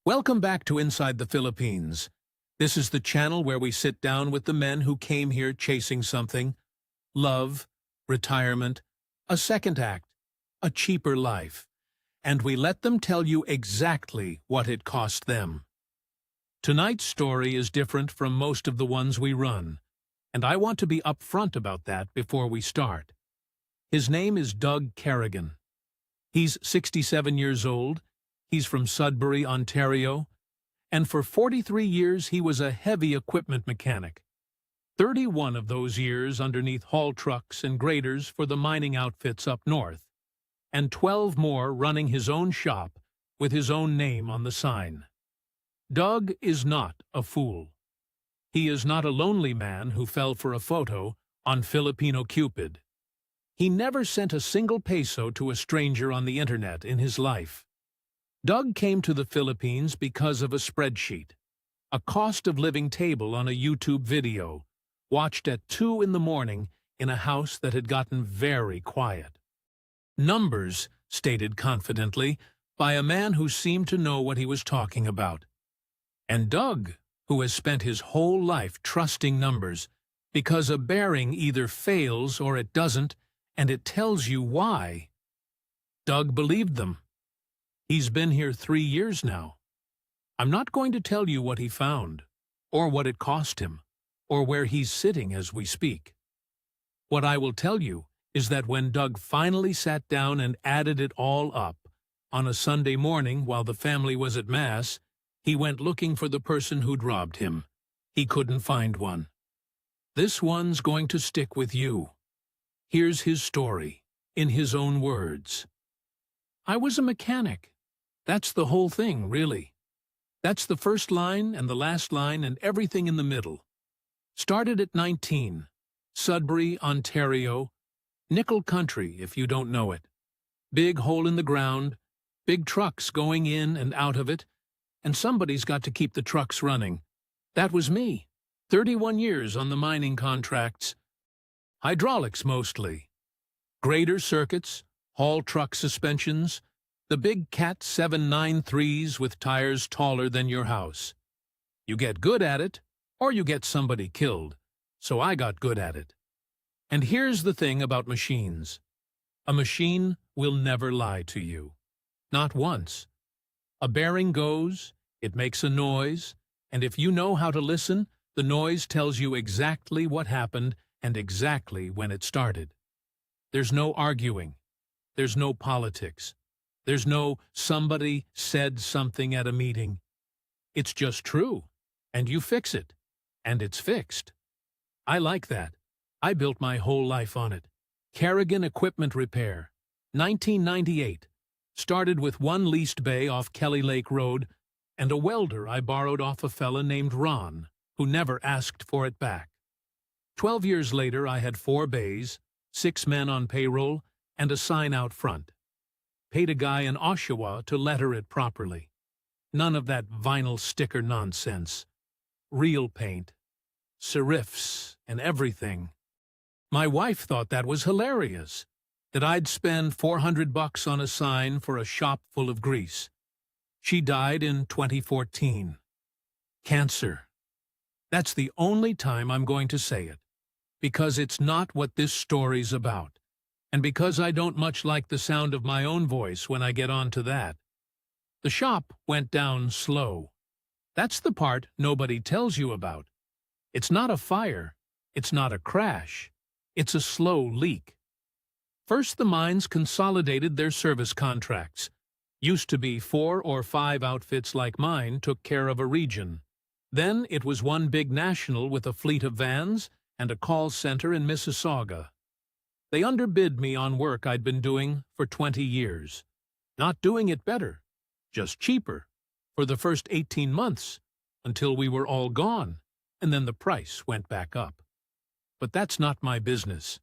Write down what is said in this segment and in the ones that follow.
Welcome back to Inside the Philippines. This is the channel where we sit down with the men who came here chasing something: love, retirement, a second act, a cheaper life. And we let them tell you exactly what it cost them. Tonight's story is different from most of the ones we run, and I want to be upfront about that before we start. His name is Doug Carrigan. He's 67 years old. He's from Sudbury, Ontario, and for 43 years he was a heavy equipment mechanic. 31 of those years underneath haul trucks and graders for the mining outfits up north, and 12 more running his own shop with his own name on the sign. Doug is not a fool. He is not a lonely man who fell for a photo on Filipino Cupid. He never sent a single peso to a stranger on the internet in his life. Doug came to the Philippines because of a spreadsheet, a cost-of-living table on a YouTube video, watched at 2 in the morning in a house that had gotten very quiet. Numbers, stated confidently, by a man who seemed to know what he was talking about. And Doug, who has spent his whole life trusting numbers, because a bearing either fails or it doesn't, and it tells you why. Doug believed them. He's been here 3 years now. I'm not going to tell you what he found, or what it cost him, or where he's sitting as we speak. What I will tell you is that when Doug finally sat down and added it all up, on a Sunday morning while the family was at Mass, he went looking for the person who'd robbed him. He couldn't find one. This one's going to stick with you. Here's his story, in his own words. I was a mechanic. That's the whole thing, really. That's the first line and the last line and everything in the middle. Started at 19, Sudbury, Ontario, nickel country if you don't know it. Big hole in the ground, big trucks going in and out of it, and somebody's got to keep the trucks running. That was me. 31 years on the mining contracts. Hydraulics mostly. Grader circuits, haul truck suspensions, the big Cat 793s with tires taller than your house. You get good at it, or you get somebody killed, so I got good at it. And here's the thing about machines. A machine will never lie to you. Not once. A bearing goes, it makes a noise, and if you know how to listen, the noise tells you exactly what happened and exactly when it started. There's no arguing. There's no politics. There's no somebody said something at a meeting. It's just true, and you fix it, and it's fixed. I like that. I built my whole life on it. Carrigan Equipment Repair, 1998. Started with one leased bay off Kelly Lake Road and a welder I borrowed off a fella named Ron, who never asked for it back. 12 years later, I had 4 bays, 6 men on payroll, and a sign out front. Paid a guy in Oshawa to letter it properly. None of that vinyl sticker nonsense. Real paint. Serifs and everything. My wife thought that was hilarious, that I'd spend $400 on a sign for a shop full of grease. She died in 2014. Cancer. That's the only time I'm going to say it, because it's not what this story's about. And because I don't much like the sound of my own voice when I get on to that. The shop went down slow. That's the part nobody tells you about. It's not a fire. It's not a crash. It's a slow leak. First, the mines consolidated their service contracts. Used to be 4 or 5 outfits like mine took care of a region. Then it was one big national with a fleet of vans and a call center in Mississauga. They underbid me on work I'd been doing for 20 years. Not doing it better, just cheaper, for the first 18 months, until we were all gone, and then the price went back up. But that's not my business.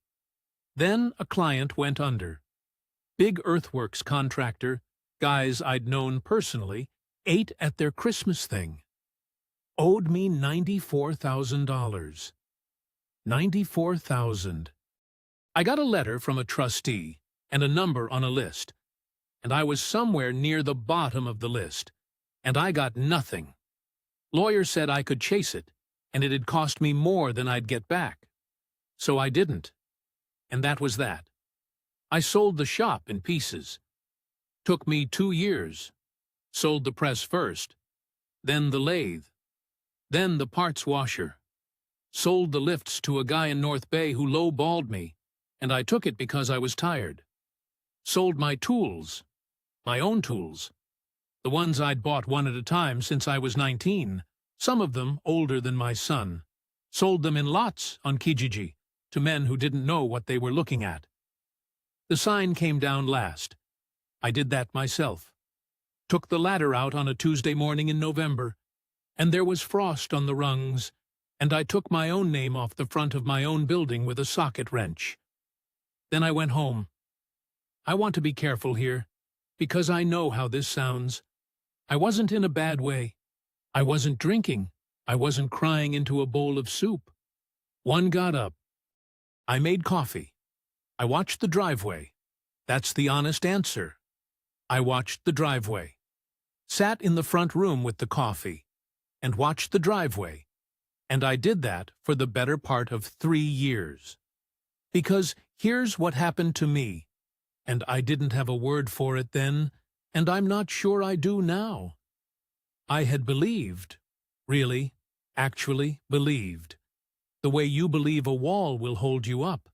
Then a client went under. Big earthworks contractor, guys I'd known personally, ate at their Christmas thing. Owed me $94,000. $94,000. I got a letter from a trustee and a number on a list, and I was somewhere near the bottom of the list, and I got nothing. Lawyer said I could chase it, and it'd cost me more than I'd get back. So I didn't. And that was that. I sold the shop in pieces. Took me 2 years. Sold the press first, then the lathe, then the parts washer. Sold the lifts to a guy in North Bay who low-balled me, and I took it because I was tired. Sold my tools, my own tools, the ones I'd bought one at a time since I was 19, some of them older than my son. Sold them in lots on Kijiji to men who didn't know what they were looking at. The sign came down last. I did that myself. Took the ladder out on a Tuesday morning in November, and there was frost on the rungs, and I took my own name off the front of my own building with a socket wrench. Then I went home. I want to be careful here, because I know how this sounds. I wasn't in a bad way. I wasn't drinking. I wasn't crying into a bowl of soup. One got up. I made coffee. I watched the driveway. That's the honest answer. I watched the driveway. Sat in the front room with the coffee and watched the driveway. And I did that for the better part of 3 years. Because here's what happened to me, and I didn't have a word for it then, and I'm not sure I do now. I had believed, really, actually believed, the way you believe a wall will hold you up,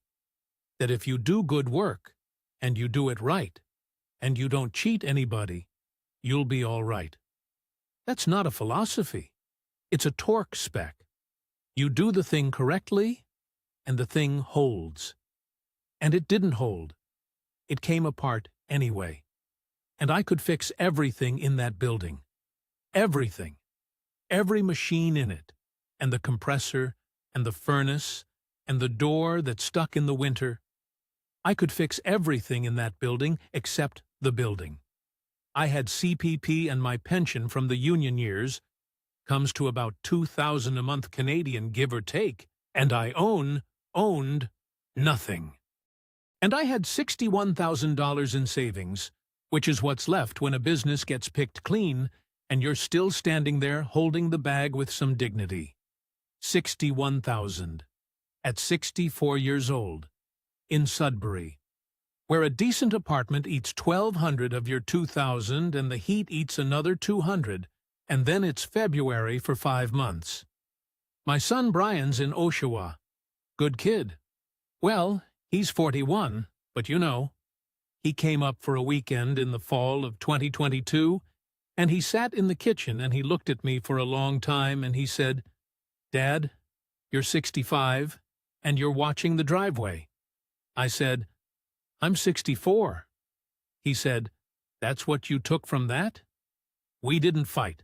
that if you do good work, and you do it right, and you don't cheat anybody, you'll be all right. That's not a philosophy. It's a torque spec. You do the thing correctly, and the thing holds. And it didn't hold. It came apart anyway. And I could fix everything in that building. Everything. Every machine in it, and the compressor, and the furnace, and the door that stuck in the winter. I could fix everything in that building except the building. I had CPP and my pension from the union years, comes to about $2,000 a month Canadian, give or take, and I owned nothing. And I had $61,000 in savings, which is what's left when a business gets picked clean and you're still standing there holding the bag with some dignity. 61,000 at 64 years old, in Sudbury, where a decent apartment eats 1,200 of your 2,000 and the heat eats another 200, and then it's February for 5 months. My son Brian's in Oshawa. Good kid. Well, he's 41, but you know. He came up for a weekend in the fall of 2022, and he sat in the kitchen and he looked at me for a long time and he said, "Dad, you're 65 and you're watching the driveway." I said, "I'm 64. He said, "That's what you took from that?" We didn't fight.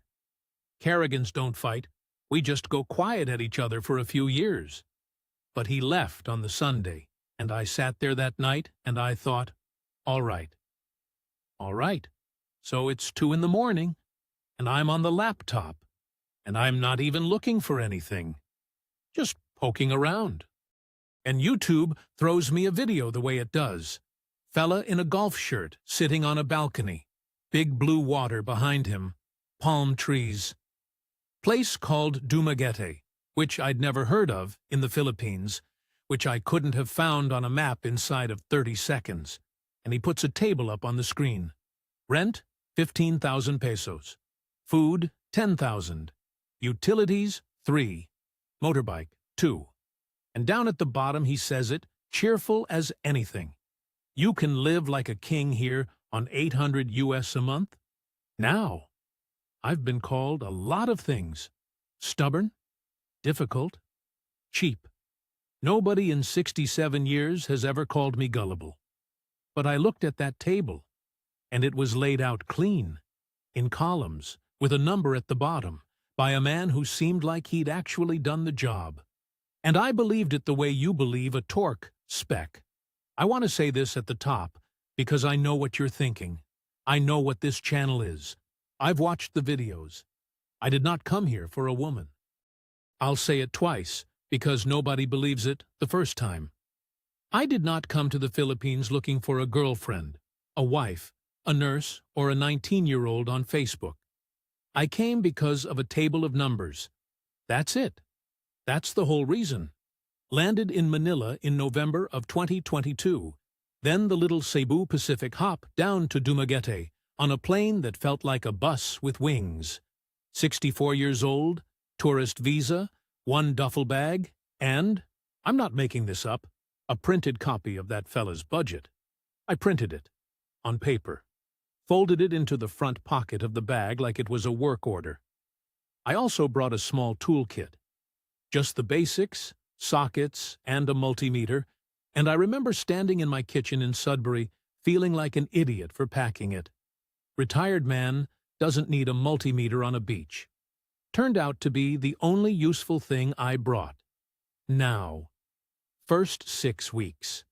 Kerrigans don't fight. We just go quiet at each other for a few years. But he left on the Sunday, and I sat there that night and I thought, all right. So it's 2 in the morning, and I'm on the laptop, and I'm not even looking for anything. Just poking around. And YouTube throws me a video the way it does. Fella in a golf shirt sitting on a balcony. Big blue water behind him. Palm trees. Place called Dumaguete, which I'd never heard of in the Philippines, which I couldn't have found on a map inside of 30 seconds. And he puts a table up on the screen. Rent, 15,000 pesos. Food, 10,000. Utilities, 3. Motorbike, 2. And down at the bottom he says it, cheerful as anything. You can live like a king here on 800 US a month. Now, I've been called a lot of things. Stubborn, difficult, cheap. Nobody in 67 years has ever called me gullible. But I looked at that table, and it was laid out clean, in columns, with a number at the bottom, by a man who seemed like he'd actually done the job. And I believed it the way you believe a torque spec. I want to say this at the top, because I know what you're thinking. I know what this channel is. I've watched the videos. I did not come here for a woman. I'll say it twice, because nobody believes it the first time. I did not come to the Philippines looking for a girlfriend, a wife, a nurse, or a 19-year-old on Facebook. I came because of a table of numbers. That's it. That's the whole reason. Landed in Manila in November of 2022. Then the little Cebu Pacific hop down to Dumaguete on a plane that felt like a bus with wings. 64 years old, tourist visa, one duffel bag, and, I'm not making this up, a printed copy of that fella's budget. I printed it, on paper, folded it into the front pocket of the bag like it was a work order. I also brought a small toolkit. Just the basics, sockets, and a multimeter, and I remember standing in my kitchen in Sudbury feeling like an idiot for packing it. Retired man doesn't need a multimeter on a beach. Turned out to be the only useful thing I brought. Now. First 6 weeks.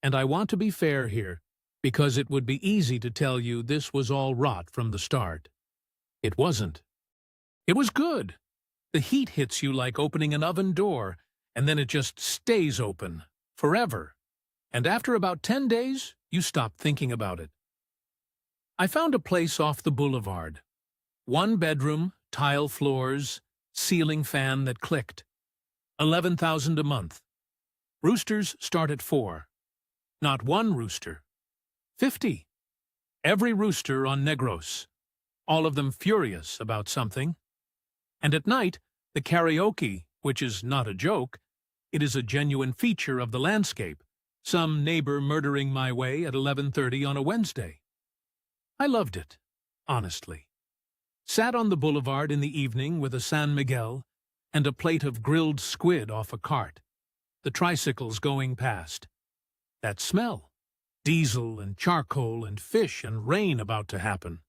And I want to be fair here, because it would be easy to tell you this was all rot from the start. It wasn't. It was good. The heat hits you like opening an oven door, and then it just stays open, forever. And after about 10 days, you stop thinking about it. I found a place off the boulevard. 1 bedroom, tile floors, ceiling fan that clicked. $11,000 a month. Roosters start at 4. Not 1 rooster. 50. Every rooster on Negros. All of them furious about something. And at night, the karaoke, which is not a joke, it is a genuine feature of the landscape. Some neighbor murdering my way at 11:30 on a Wednesday. I loved it, honestly. Sat on the boulevard in the evening with a San Miguel and a plate of grilled squid off a cart. The tricycles going past. That smell. Diesel and charcoal and fish and rain about to happen.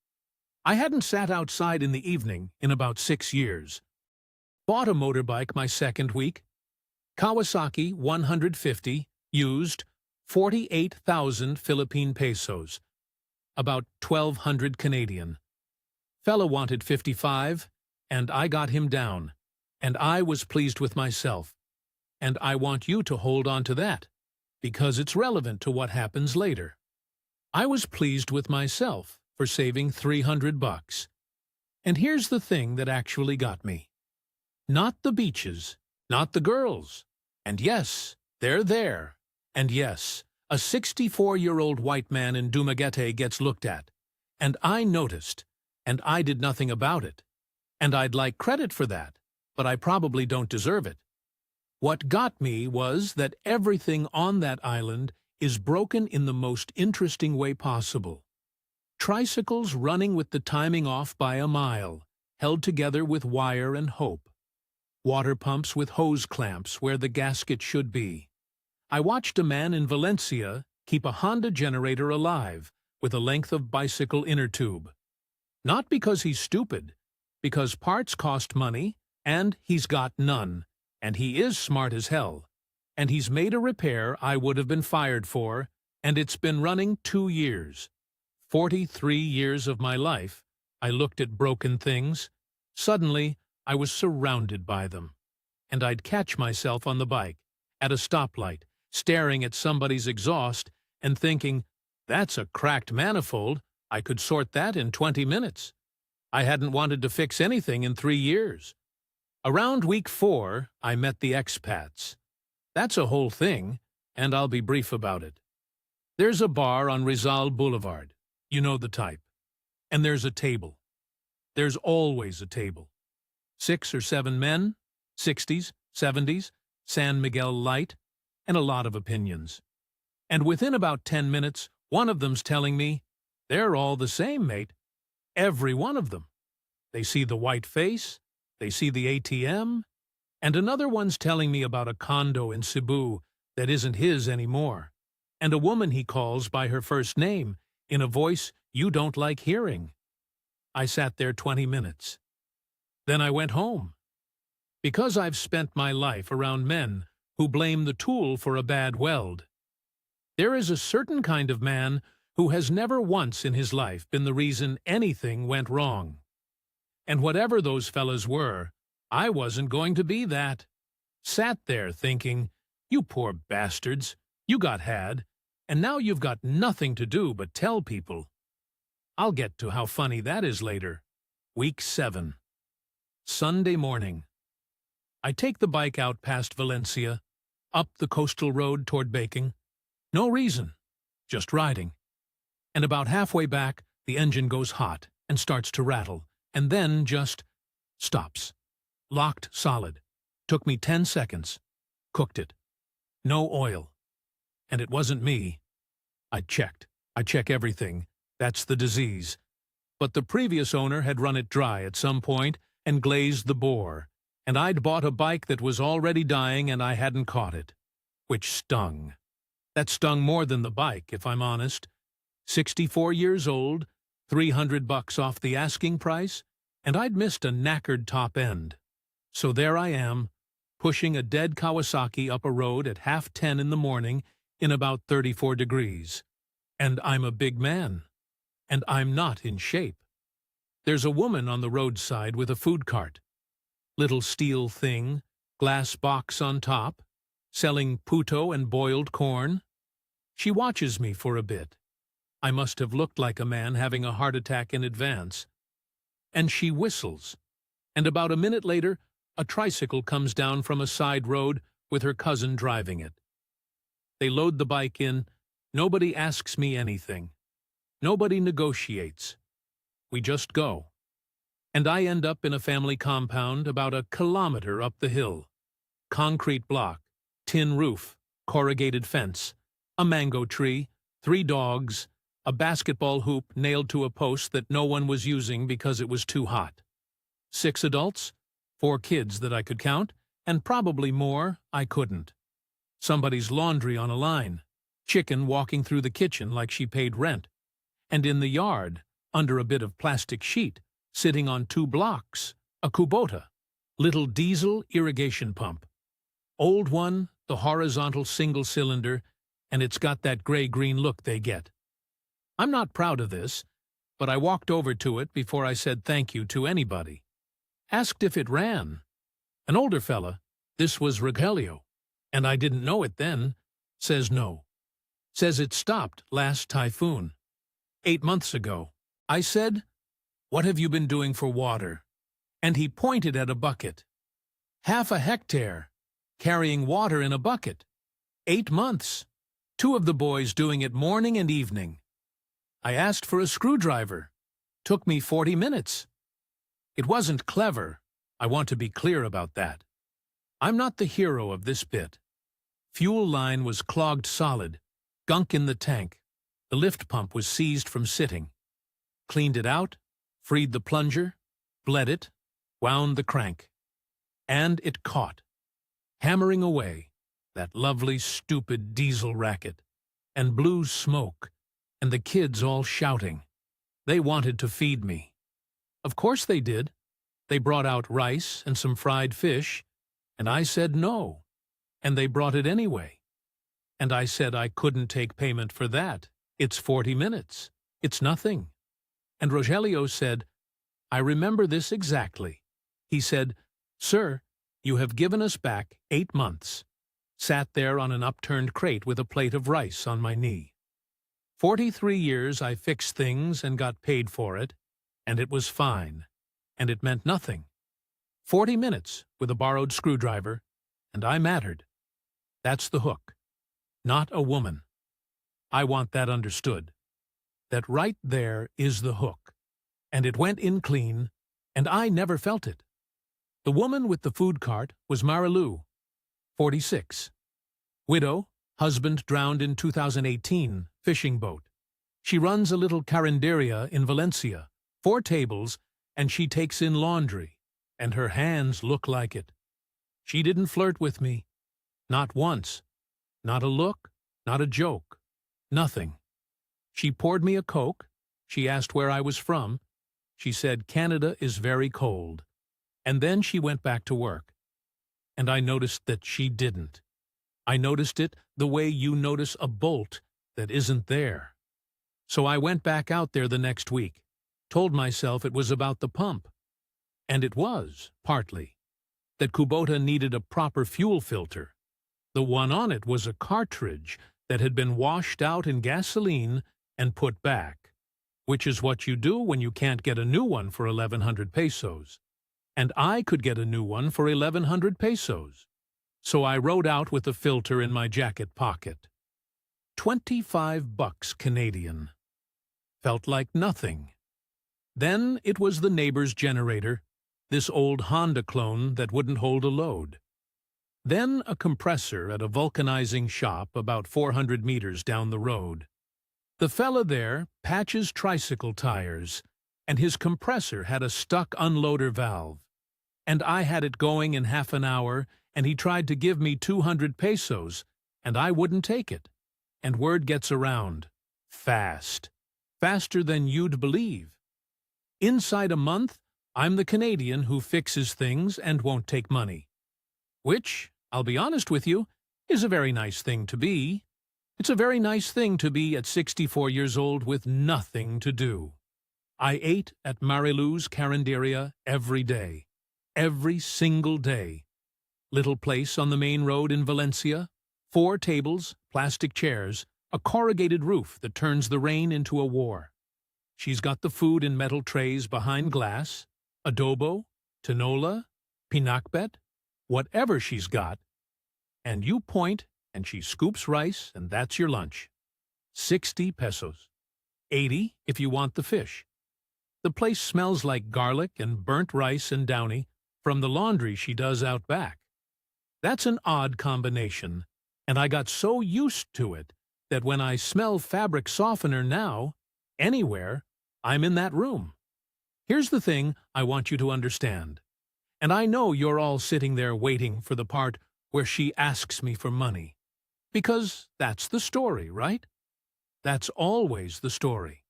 I hadn't sat outside in the evening in about 6 years. Bought a motorbike my second week. Kawasaki 150, used, 48,000 Philippine pesos. About 1,200 Canadian. Fella wanted 55, and I got him down, and I was pleased with myself. And I want you to hold on to that, because it's relevant to what happens later. I was pleased with myself for saving $300. And here's the thing that actually got me. Not the beaches, not the girls. And yes, they're there. And yes, a 64-year-old white man in Dumaguete gets looked at. And I noticed, and I did nothing about it. And I'd like credit for that, but I probably don't deserve it. What got me was that everything on that island is broken in the most interesting way possible. Tricycles running with the timing off by a mile, held together with wire and hope. Water pumps with hose clamps where the gasket should be. I watched a man in Valencia keep a Honda generator alive with a length of bicycle inner tube. Not because he's stupid, because parts cost money, and he's got none, and he is smart as hell. And he's made a repair I would have been fired for, and it's been running 2 years. 43 years of my life, I looked at broken things. Suddenly, I was surrounded by them. And I'd catch myself on the bike, at a stoplight, staring at somebody's exhaust and thinking, that's a cracked manifold, I could sort that in 20 minutes. I hadn't wanted to fix anything in 3 years. Around week 4, I met the expats. That's a whole thing, and I'll be brief about it. There's a bar on Rizal Boulevard. You know the type. And there's a table. There's always a table. 6 or 7 men, 60s, 70s, San Miguel Light, and a lot of opinions. And within about 10 minutes, one of them's telling me, they're all the same, mate. Every one of them. They see the white face, they see the ATM, and another one's telling me about a condo in Cebu that isn't his anymore, and a woman he calls by her first name in a voice you don't like hearing. I sat there 20 minutes. Then I went home. Because I've spent my life around men who blame the tool for a bad weld. There is a certain kind of man who has never once in his life been the reason anything went wrong. And whatever those fellas were, I wasn't going to be that. Sat there thinking, you poor bastards, you got had, and now you've got nothing to do but tell people. I'll get to how funny that is later. Week 7. Sunday morning. I take the bike out past Valencia, up the coastal road toward Baking. No reason, just riding. And about halfway back, the engine goes hot and starts to rattle, and then just stops. Locked solid. Took me 10 seconds. Cooked it. No oil. And it wasn't me. I checked. I check everything. That's the disease. But the previous owner had run it dry at some point and glazed the bore, and I'd bought a bike that was already dying and I hadn't caught it. Which stung. That stung more than the bike, if I'm honest. 64 years old, $300 off the asking price, and I'd missed a knackered top end. So there I am, pushing a dead Kawasaki up a road at 10:30 in the morning in about 34 degrees. And I'm a big man. And I'm not in shape. There's a woman on the roadside with a food cart. Little steel thing, glass box on top, selling puto and boiled corn. She watches me for a bit. I must have looked like a man having a heart attack in advance. And she whistles. And about a minute later, a tricycle comes down from a side road with her cousin driving it. They load the bike in. Nobody asks me anything. Nobody negotiates. We just go. And I end up in a family compound about a kilometer up the hill. Concrete block, tin roof, corrugated fence, a mango tree, 3 dogs, a basketball hoop nailed to a post that no one was using because it was too hot. 6 adults, 4 kids that I could count, and probably more I couldn't. Somebody's laundry on a line, chicken walking through the kitchen like she paid rent. And in the yard, under a bit of plastic sheet, sitting on 2 blocks, a Kubota, little diesel irrigation pump. Old one, the horizontal single-cylinder, and it's got that gray-green look they get. I'm not proud of this, but I walked over to it before I said thank you to anybody. Asked if it ran. An older fella, this was Rogelio, and I didn't know it then, says no. Says it stopped last typhoon. 8 months ago. I said, "What have you been doing for water?" And he pointed at a bucket. 1/2 hectare, carrying water in a bucket. 8 months. 2 of the boys doing it morning and evening. I asked for a screwdriver. Took me 40 minutes. It wasn't clever. I want to be clear about that. I'm not the hero of this bit. Fuel line was clogged solid. Gunk in the tank. The lift pump was seized from sitting. Cleaned it out, freed the plunger, bled it, wound the crank. And it caught. Hammering away, that lovely stupid diesel racket. And blue smoke, and the kids all shouting. They wanted to feed me. Of course they did. They brought out rice and some fried fish, and I said no. And they brought it anyway. And I said I couldn't take payment for that. It's 40 minutes. It's nothing. And Rogelio said, I remember this exactly. He said, "Sir, you have given us back 8 months." Sat there on an upturned crate with a plate of rice on my knee. 43 years I fixed things and got paid for it, and it was fine. And it meant nothing. 40 minutes with a borrowed screwdriver, and I mattered. That's the hook. Not a woman. I want that understood. That right there is the hook. And it went in clean, and I never felt it. The woman with the food cart was Marilu, 46. Widow, husband drowned in 2018, fishing boat. She runs a little carinderia in Valencia, 4 tables, and she takes in laundry, and her hands look like it. She didn't flirt with me. Not once. Not a look, not a joke. Nothing. She poured me a Coke. She asked where I was from. She said Canada is very cold. And then she went back to work. And I noticed that she didn't. I noticed it the way you notice a bolt that isn't there. So I went back out there the next week, told myself it was about the pump. And it was, partly. That Kubota needed a proper fuel filter. The one on it was a cartridge that had been washed out in gasoline and put back. which is what you do when you can't get a new one for 1,100 pesos. And I could get a new one for 1,100 pesos. So I rode out with the filter in my jacket pocket. 25 bucks Canadian. Felt like nothing. Then it was the neighbor's generator, this old Honda clone that wouldn't hold a load. Then a compressor at a vulcanizing shop about 400 meters down the road. The fella there patches tricycle tires, and his compressor had a stuck unloader valve. And I had it going in half an hour, and he tried to give me 200 pesos, and I wouldn't take it. And word gets around. Fast. Faster than you'd believe. Inside a month, I'm the Canadian who fixes things and won't take money. Which, I'll be honest with you, is a very nice thing to be. It's a very nice thing to be at 64 years old with nothing to do. I ate at Marilu's Carinderia every day. Every single day. Little place on the main road in Valencia, 4 tables, plastic chairs, a corrugated roof that turns the rain into a war. She's got the food in metal trays behind glass, adobo, tinola, pinakbet, whatever she's got, and you point and she scoops rice and that's your lunch. 60 pesos. 80 if you want the fish. The place smells like garlic and burnt rice and downy from the laundry she does out back. That's an odd combination, and I got so used to it that when I smell fabric softener now, anywhere, I'm in that room. Here's the thing I want you to understand. And I know you're all sitting there waiting for the part where she asks me for money. Because that's the story, right? That's always the story.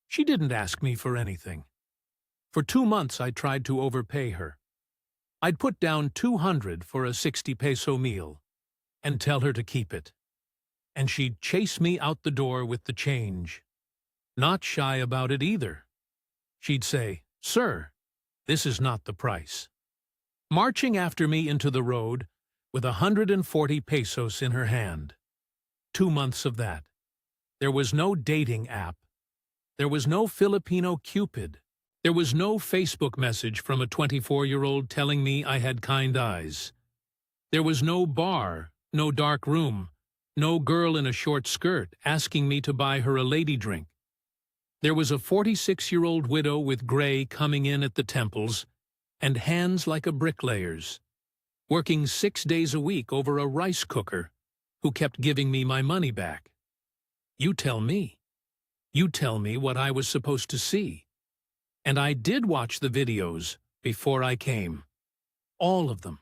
She didn't ask me for anything. For 2 months I tried to overpay her. I'd put down 200 for a 60 peso meal and tell her to keep it. And she'd chase me out the door with the change. Not shy about it either. She'd say, "Sir, this is not the price." Marching after me into the road with 140 pesos in her hand. 2 months of that. There was no dating app. There was no Filipino Cupid. There was no Facebook message from a 24-year-old telling me I had kind eyes. There was no bar, no dark room, no girl in a short skirt asking me to buy her a lady drink. There was a 46-year-old widow with gray coming in at the temples and hands like a bricklayer's, working 6 days a week over a rice cooker, who kept giving me my money back. You tell me. You tell me what I was supposed to see. And I did watch the videos before I came. All of them.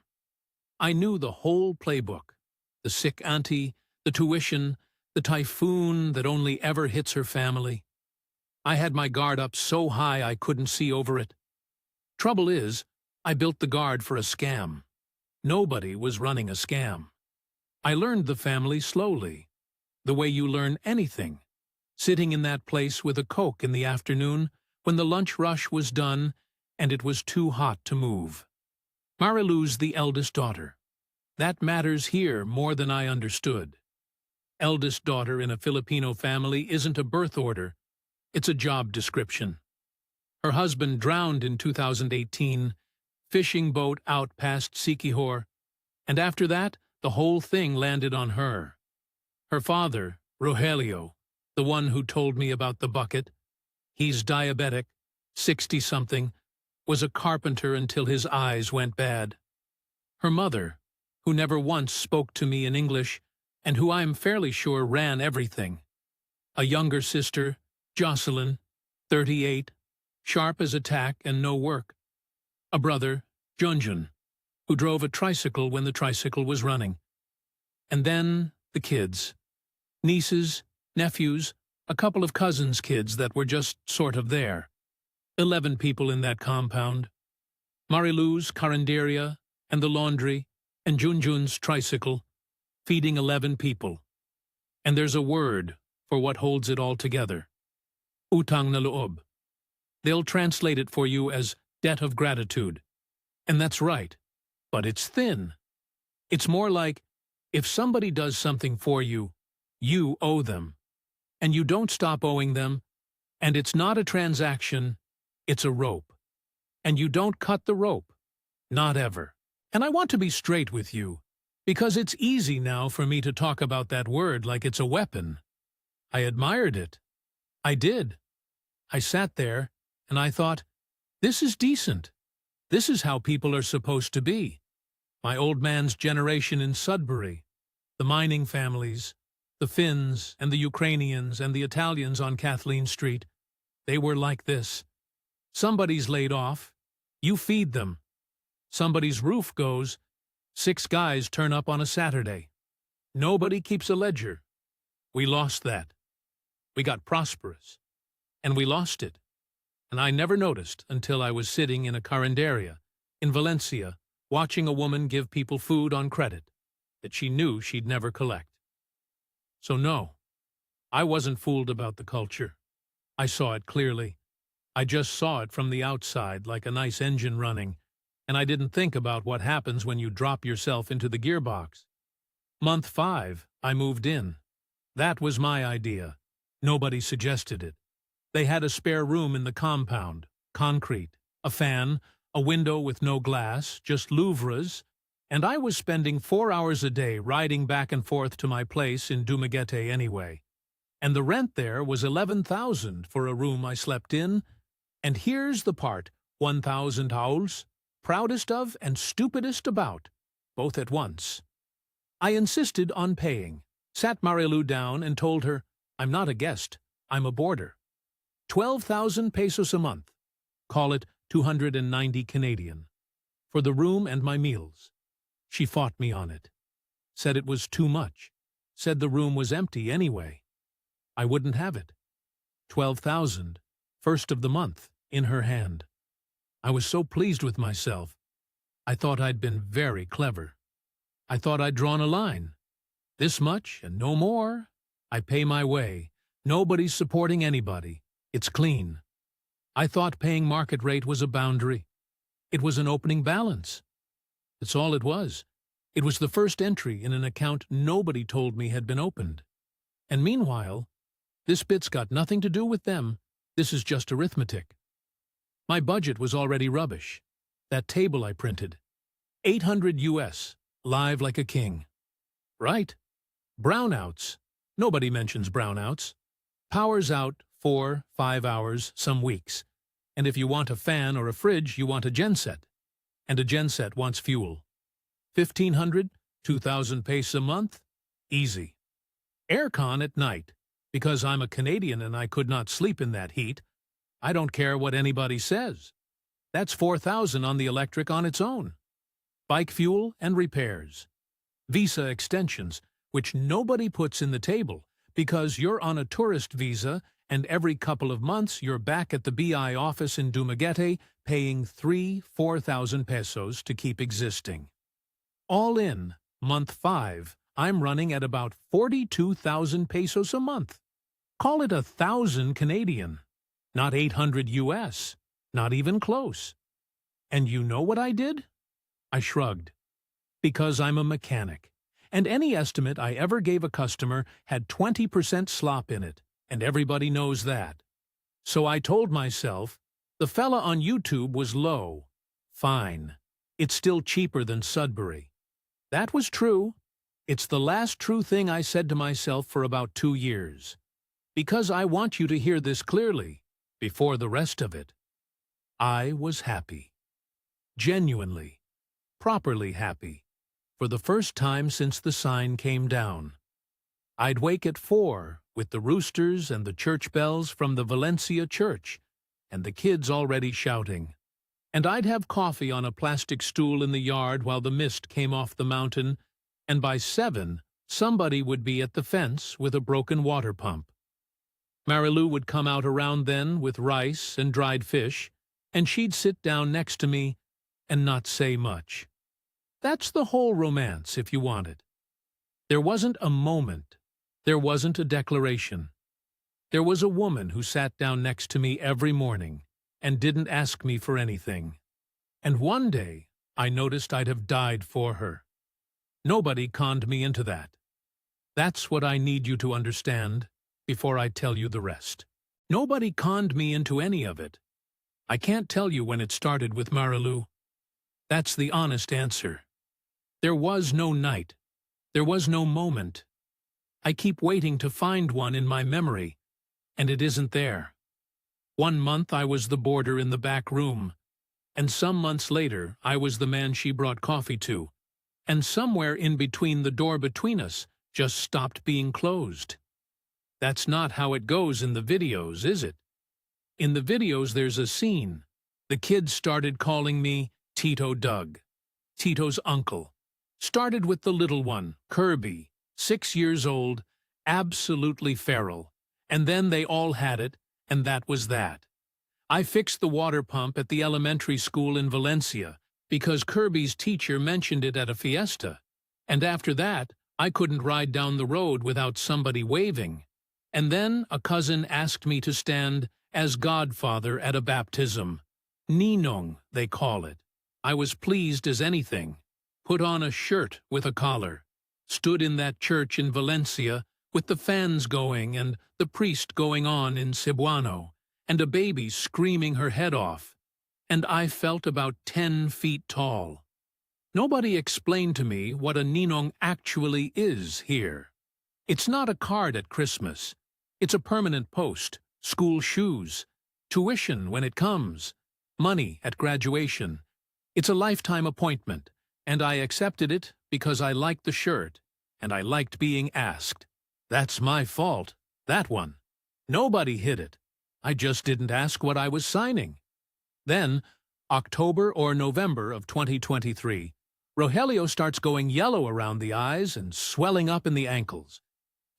I knew the whole playbook. The sick auntie, the tuition, the typhoon that only ever hits her family. I had my guard up so high I couldn't see over it. Trouble is, I built the guard for a scam. Nobody was running a scam. I learned the family slowly, the way you learn anything, sitting in that place with a Coke in the afternoon when the lunch rush was done and it was too hot to move. Marilu's the eldest daughter. That matters here more than I understood. Eldest daughter in a Filipino family isn't a birth order, it's a job description. Her husband drowned in 2018, fishing boat out past Siquijor, and after that, the whole thing landed on her. Her father, Rogelio, the one who told me about the bucket, he's diabetic, 60-something, was a carpenter until his eyes went bad. Her mother, who never once spoke to me in English, and who I'm fairly sure ran everything. A younger sister, Jocelyn, 38, sharp as a tack and no work. A brother, Junjun, who drove a tricycle when the tricycle was running. And then the kids. Nieces, nephews, a couple of cousins' kids that were just sort of there. 11 people in that compound. Marilu's Carinderia, and the laundry, and Junjun's tricycle, feeding 11 people. And there's a word for what holds it all together. Utang na loob. They'll translate it for you as debt of gratitude. And that's right, but it's thin. It's more like, if somebody does something for you, you owe them. And you don't stop owing them, And it's not a transaction, it's a rope. And you don't cut the rope. Not ever. And I want to be straight with you, because it's easy now for me to talk about that word like it's a weapon. I admired it. I did. I sat there, and I thought, this is decent. This is how people are supposed to be. My old man's generation in Sudbury, the mining families, the Finns and the Ukrainians and the Italians on Kathleen Street, they were like this. Somebody's laid off, you feed them. Somebody's roof goes, 6 guys turn up on a Saturday. Nobody keeps a ledger. We lost that. We got prosperous. And we lost it. And I never noticed until I was sitting in a curanderia in Valencia, watching a woman give people food on credit that she knew she'd never collect. So no, I wasn't fooled about the culture. I saw it clearly. I just saw it from the outside like a nice engine running, and I didn't think about what happens when you drop yourself into the gearbox. Month 5, I moved in. That was my idea. Nobody suggested it. They had a spare room in the compound, concrete, a fan, a window with no glass, just louvres, and I was spending 4 hours a day riding back and forth to my place in Dumaguete anyway. And the rent there was $11,000 for a room I slept in. And here's the part, 1,000 howls, proudest of and stupidest about, both at once. I insisted on paying, sat Marilu down and told her, I'm not a guest, I'm a boarder. 12,000 pesos a month, call it 290 Canadian, for the room and my meals. She fought me on it, said it was too much, said the room was empty anyway. I wouldn't have it. 12,000, first of the month, in her hand. I was so pleased with myself. I thought I'd been very clever. I thought I'd drawn a line. This much and no more. I pay my way. Nobody's supporting anybody. It's clean. I thought paying market rate was a boundary. It was an opening balance. That's all it was. It was the first entry in an account nobody told me had been opened. And meanwhile, this bit's got nothing to do with them. This is just arithmetic. My budget was already rubbish. That table I printed. 800 US, live like a king. Right. Brownouts. Nobody mentions brownouts. Power's out 4-5 hours some weeks. And if you want a fan or a fridge, you want a genset. And a genset wants fuel. 1,500, 2,000 pesos a month? Easy. Aircon at night. Because I'm a Canadian and I could not sleep in that heat, I don't care what anybody says. That's 4,000 on the electric on its own. Bike fuel and repairs. Visa extensions, which nobody puts in the table because you're on a tourist visa and every couple of months you're back at the BI office in Dumaguete paying 3,000-4,000 pesos to keep existing. All in, month 5, I'm running at about 42,000 pesos a month. Call it 1,000 Canadian, not 800 US, not even close. And you know what I did? I shrugged. Because I'm a mechanic, and any estimate I ever gave a customer had 20% slop in it, and everybody knows that. So I told myself, the fella on YouTube was low. Fine. It's still cheaper than Sudbury. That was true. It's the last true thing I said to myself for about 2 years. Because I want you to hear this clearly, before the rest of it. I was happy. Genuinely, properly happy, for the first time since the sign came down. I'd wake at 4 with the roosters and the church bells from the Valencia church, and the kids already shouting. And I'd have coffee on a plastic stool in the yard while the mist came off the mountain, and by 7, somebody would be at the fence with a broken water pump. Marilu would come out around then with rice and dried fish, and she'd sit down next to me and not say much. That's the whole romance, if you want it. There wasn't a moment. There wasn't a declaration. There was a woman who sat down next to me every morning and didn't ask me for anything. And one day, I noticed I'd have died for her. Nobody conned me into that. That's what I need you to understand before I tell you the rest. Nobody conned me into any of it. I can't tell you when it started with Marilu. That's the honest answer. There was no night. There was no moment. I keep waiting to find one in my memory, and it isn't there. 1 month I was the boarder in the back room, and some months later I was the man she brought coffee to, and somewhere in between the door between us just stopped being closed. That's not how it goes in the videos, is it? In the videos there's a scene. The kids started calling me Tito Doug, Tito's uncle. Started with the little one, Kirby, 6 years old, absolutely feral, and then they all had it, and that was that. I fixed the water pump at the elementary school in Valencia because Kirby's teacher mentioned it at a fiesta, and after that I couldn't ride down the road without somebody waving. And then a cousin asked me to stand as godfather at a baptism. Ninong, they call it. I was pleased as anything. Put on a shirt with a collar. Stood in that church in Valencia with the fans going and the priest going on in Cebuano, and a baby screaming her head off. And I felt about 10 feet tall. Nobody explained to me what a ninong actually is here. It's not a card at Christmas. It's a permanent post, school shoes, tuition when it comes, money at graduation. It's a lifetime appointment, and I accepted it because I liked the shirt, and I liked being asked. That's my fault, that one. Nobody hid it. I just didn't ask what I was signing. Then, October or November of 2023, Rogelio starts going yellow around the eyes and swelling up in the ankles.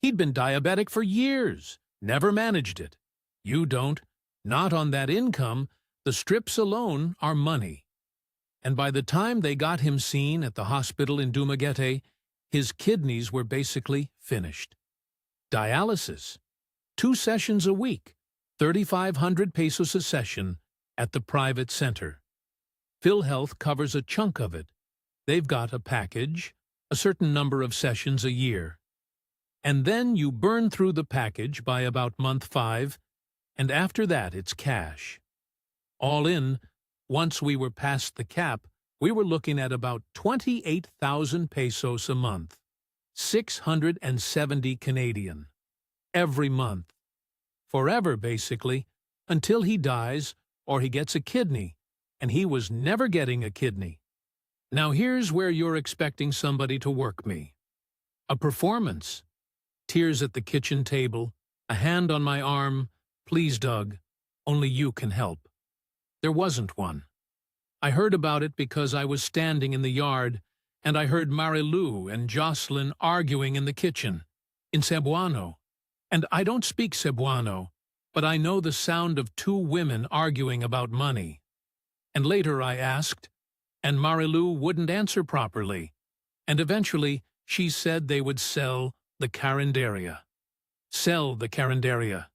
He'd been diabetic for years, never managed it. You don't. Not on that income. The strips alone are money. And by the time they got him seen at the hospital in Dumaguete, his kidneys were basically finished. Dialysis. 2 sessions a week, 3,500 pesos a session at the private center. PhilHealth covers a chunk of it. They've got a package, a certain number of sessions a year. And then you burn through the package by about month 5, and after that it's cash. All in, once we were past the cap, we were looking at about 28,000 pesos a month, 670 Canadian, every month. Forever, basically, until he dies or he gets a kidney, and he was never getting a kidney. Now here's where you're expecting somebody to work me. A performance. Tears at the kitchen table, a hand on my arm, please, Doug, only you can help. There wasn't one. I heard about it because I was standing in the yard, and I heard Marilu and Jocelyn arguing in the kitchen, in Cebuano. And I don't speak Cebuano, but I know the sound of 2 women arguing about money. And later I asked, and Marilu wouldn't answer properly, and eventually she said they would sell the carinderia. Sell the carinderia,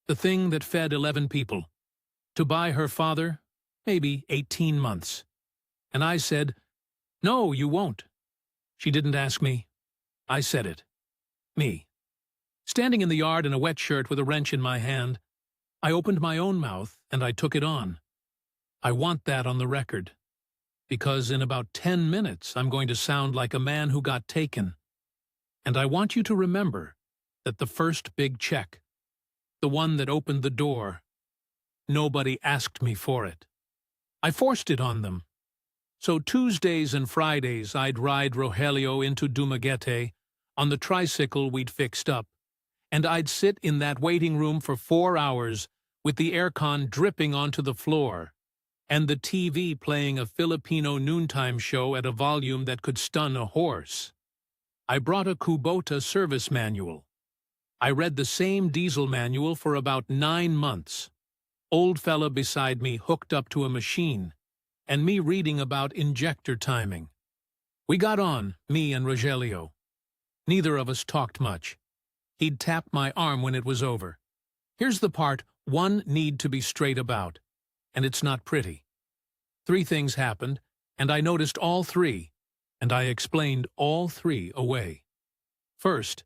the thing that fed 11 people. To buy her father, maybe 18 months. And I said, no, you won't. She didn't ask me. I said it. Me. Standing in the yard in a wet shirt with a wrench in my hand, I opened my own mouth and I took it on. I want that on the record, because in about 10 minutes I'm going to sound like a man who got taken. And I want you to remember that the first big check, the one that opened the door, nobody asked me for it. I forced it on them. So Tuesdays and Fridays I'd ride Rogelio into Dumaguete on the tricycle we'd fixed up, and I'd sit in that waiting room for 4 hours with the aircon dripping onto the floor, and the TV playing a Filipino noontime show at a volume that could stun a horse. I brought a Kubota service manual. I read the same diesel manual for about 9 months. Old fella beside me hooked up to a machine, and me reading about injector timing. We got on, me and Rogelio. Neither of us talked much. He'd tap my arm when it was over. Here's the part one need to be straight about, and it's not pretty. 3 things happened, and I noticed all 3, and I explained all 3 away. First,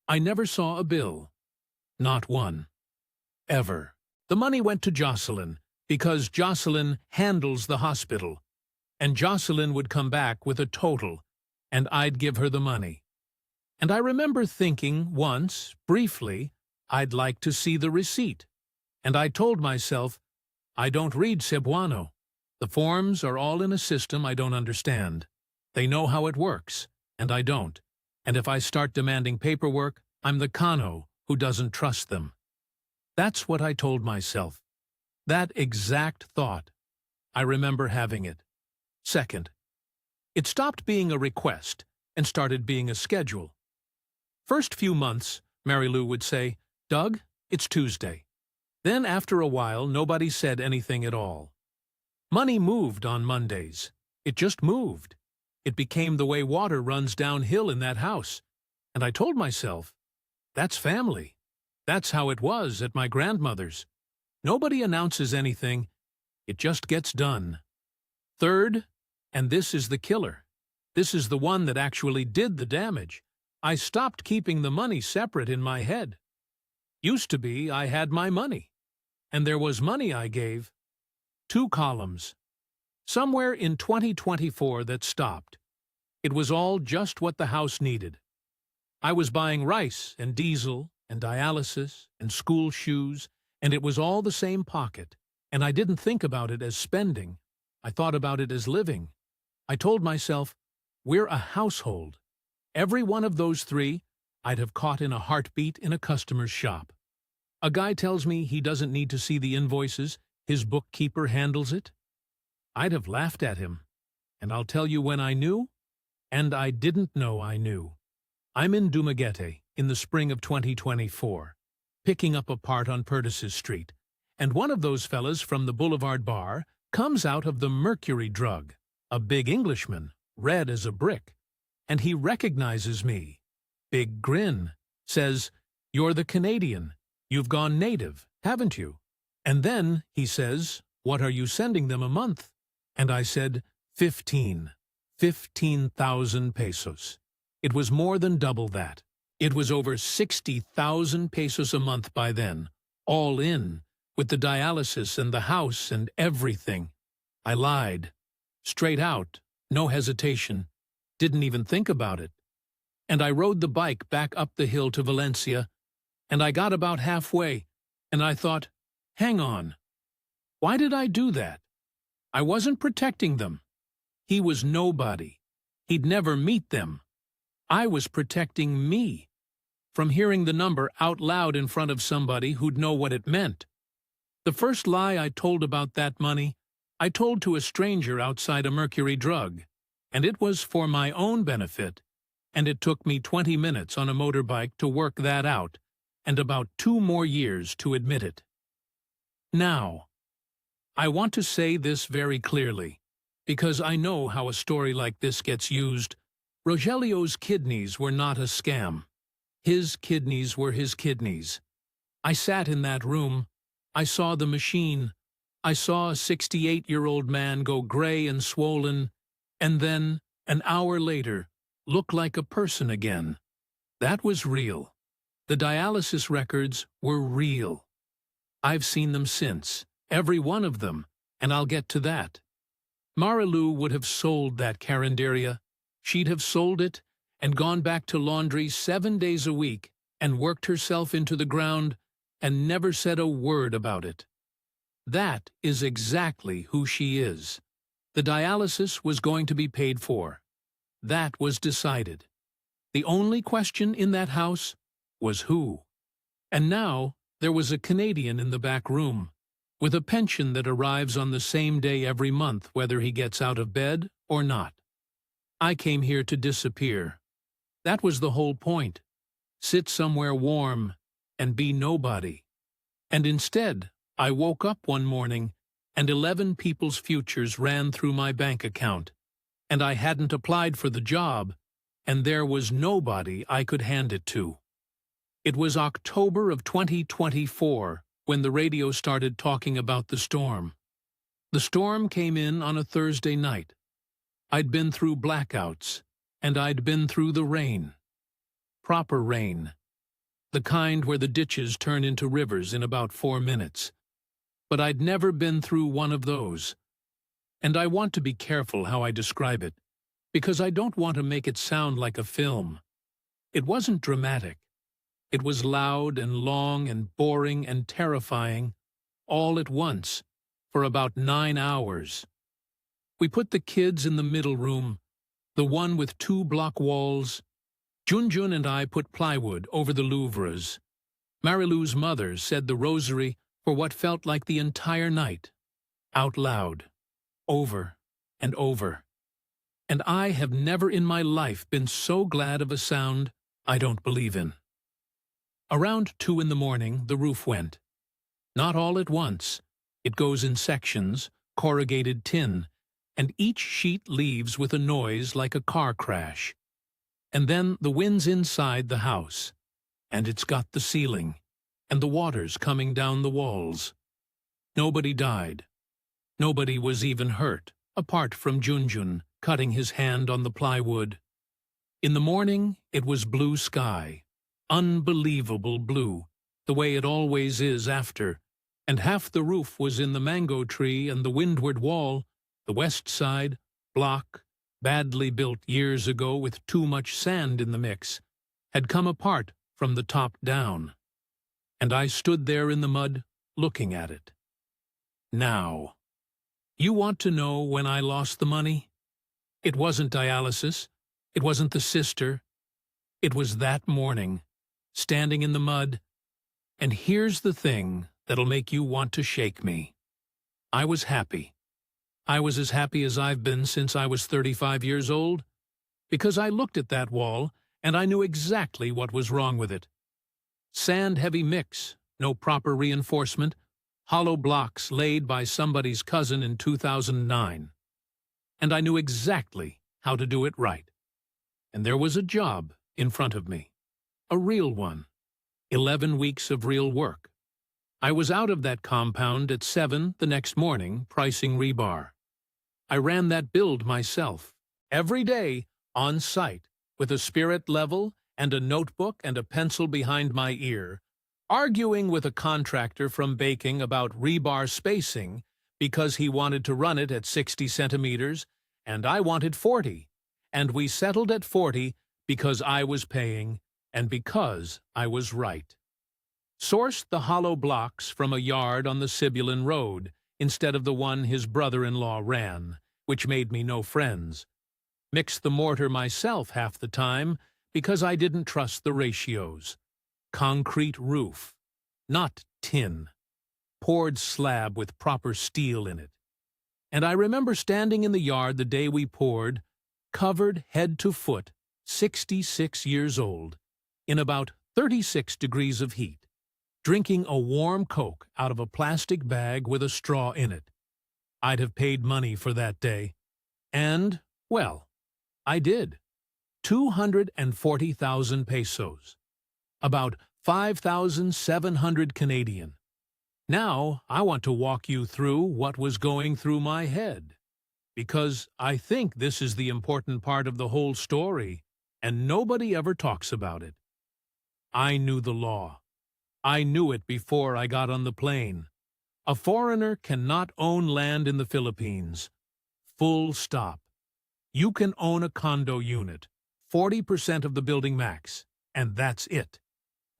I never saw a bill. Not one. ever. The money went to Jocelyn, because Jocelyn handles the hospital, and Jocelyn would come back with a total, and I'd give her the money. And I remember thinking once, briefly, I'd like to see the receipt. And I told myself, I don't read Cebuano. The forms are all in a system I don't understand. They know how it works, and I don't. And if I start demanding paperwork, I'm the Kano who doesn't trust them. That's what I told myself. That exact thought. I remember having it. Second, it stopped being a request and started being a schedule. First few months, Mary Lou would say, "Doug, it's Tuesday." Then after a while, nobody said anything at all. Money moved on Mondays. It just moved. It became the way water runs downhill in that house. And I told myself, that's family. That's how it was at my grandmother's. Nobody announces anything. It just gets done. Third, and this is the killer. This is the one that actually did the damage. I stopped keeping the money separate in my head. Used to be I had my money, and there was money I gave. 2 columns. Somewhere in 2024 that stopped. It was all just what the house needed. I was buying rice and diesel and dialysis and school shoes, and it was all the same pocket, and I didn't think about it as spending. I thought about it as living. I told myself, we're a household. Every one of those 3 I'd have caught in a heartbeat in a customer's shop. A guy tells me he doesn't need to see the invoices, his bookkeeper handles it. I'd have laughed at him. And I'll tell you when I knew, and I didn't know I knew. I'm in Dumaguete in the spring of 2024, picking up a part on Purtice's Street, and one of those fellas from the Boulevard Bar comes out of the Mercury Drug, a big Englishman, red as a brick, and he recognizes me. Big grin, says, "You're the Canadian. You've gone native, haven't you?" And then he says, "What are you sending them a month?" And I said, 15,000 pesos. It was more than double that. It was over 60,000 pesos a month by then, all in, with the dialysis and the house and everything. I lied. Straight out, no hesitation. Didn't even think about it. And I rode the bike back up the hill to Valencia, and I got about halfway, and I thought, hang on. Why did I do that? I wasn't protecting them. He was nobody. He'd never meet them. I was protecting me from hearing the number out loud in front of somebody who'd know what it meant. The first lie I told about that money, I told to a stranger outside a Mercury Drug, and it was for my own benefit, and it took me 20 minutes on a motorbike to work that out, and about 2 more years to admit it. Now, I want to say this very clearly, because I know how a story like this gets used. Rogelio's kidneys were not a scam. His kidneys were his kidneys. I sat in that room. I saw the machine. I saw a 68-year-old man go gray and swollen, and then, an hour later, look like a person again. That was real. The dialysis records were real. I've seen them since, every one of them, and I'll get to that. Marilu would have sold that Carinderia. She'd have sold it and gone back to laundry 7 days a week and worked herself into the ground and never said a word about it. That is exactly who she is. The dialysis was going to be paid for. That was decided. The only question in that house was who. And now there was a Canadian in the back room, with a pension that arrives on the same day every month, whether he gets out of bed or not. I came here to disappear. That was the whole point. Sit somewhere warm and be nobody. And instead, I woke up one morning and 11 people's futures ran through my bank account, and I hadn't applied for the job, and there was nobody I could hand it to. It was October of 2024 when the radio started talking about the storm. The storm came in on a Thursday night. I'd been through blackouts, and I'd been through the rain. Proper rain. the kind where the ditches turn into rivers in about 4 minutes. But I'd never been through one of those. And I want to be careful how I describe it, because I don't want to make it sound like a film. It wasn't dramatic. It was loud and long and boring and terrifying, all at once, for about 9 hours. We put the kids in the middle room, the one with 2 block walls. Junjun and I put plywood over the louvres. Marilou's mother said the rosary for what felt like the entire night, out loud, over and over. And I have never in my life been so glad of a sound I don't believe in. Around 2 in the morning, the roof went. Not all at once. It goes in sections, corrugated tin, and each sheet leaves with a noise like a car crash. And then the wind's inside the house, and it's got the ceiling, and the water's coming down the walls. Nobody died. Nobody was even hurt, apart from Junjun cutting his hand on the plywood. In the morning, it was blue sky, unbelievable blue, the way it always is after, and half the roof was in the mango tree and the windward wall, the west side, block, badly built years ago with too much sand in the mix, had come apart from the top down. And I stood there in the mud, looking at it. Now, you want to know when I lost the money? It wasn't dialysis. It wasn't the sister. It was that morning, standing in the mud. And here's the thing that'll make you want to shake me. I was happy. I was as happy as I've been since I was 35 years old, because I looked at that wall and I knew exactly what was wrong with it. Sand-heavy mix, no proper reinforcement, hollow blocks laid by somebody's cousin in 2009. And I knew exactly how to do it right. And there was a job in front of me, a real one, 11 weeks of real work. I was out of that compound at 7 the next morning pricing rebar. I ran that build myself, every day, on site, with a spirit level and a notebook and a pencil behind my ear, arguing with a contractor from baking about rebar spacing because he wanted to run it at 60 centimeters and I wanted 40, and we settled at 40 because I was paying and because I was right. Sourced the hollow blocks from a yard on the Sibulan Road instead of the one his brother-in-law ran, which made me no friends. Mixed the mortar myself half the time because I didn't trust the ratios. Concrete roof, not tin. Poured slab with proper steel in it. And I remember standing in the yard the day we poured, covered head to foot, 66 years old, in about 36 degrees of heat, drinking a warm Coke out of a plastic bag with a straw in it. I'd have paid money for that day. And, well, I did. 240,000 pesos. About 5,700 Canadian. Now I want to walk you through what was going through my head, because I think this is the important part of the whole story, and nobody ever talks about it. I knew the law. I knew it before I got on the plane. A foreigner cannot own land in the Philippines. Full stop. You can own a condo unit, 40% of the building max, and that's it.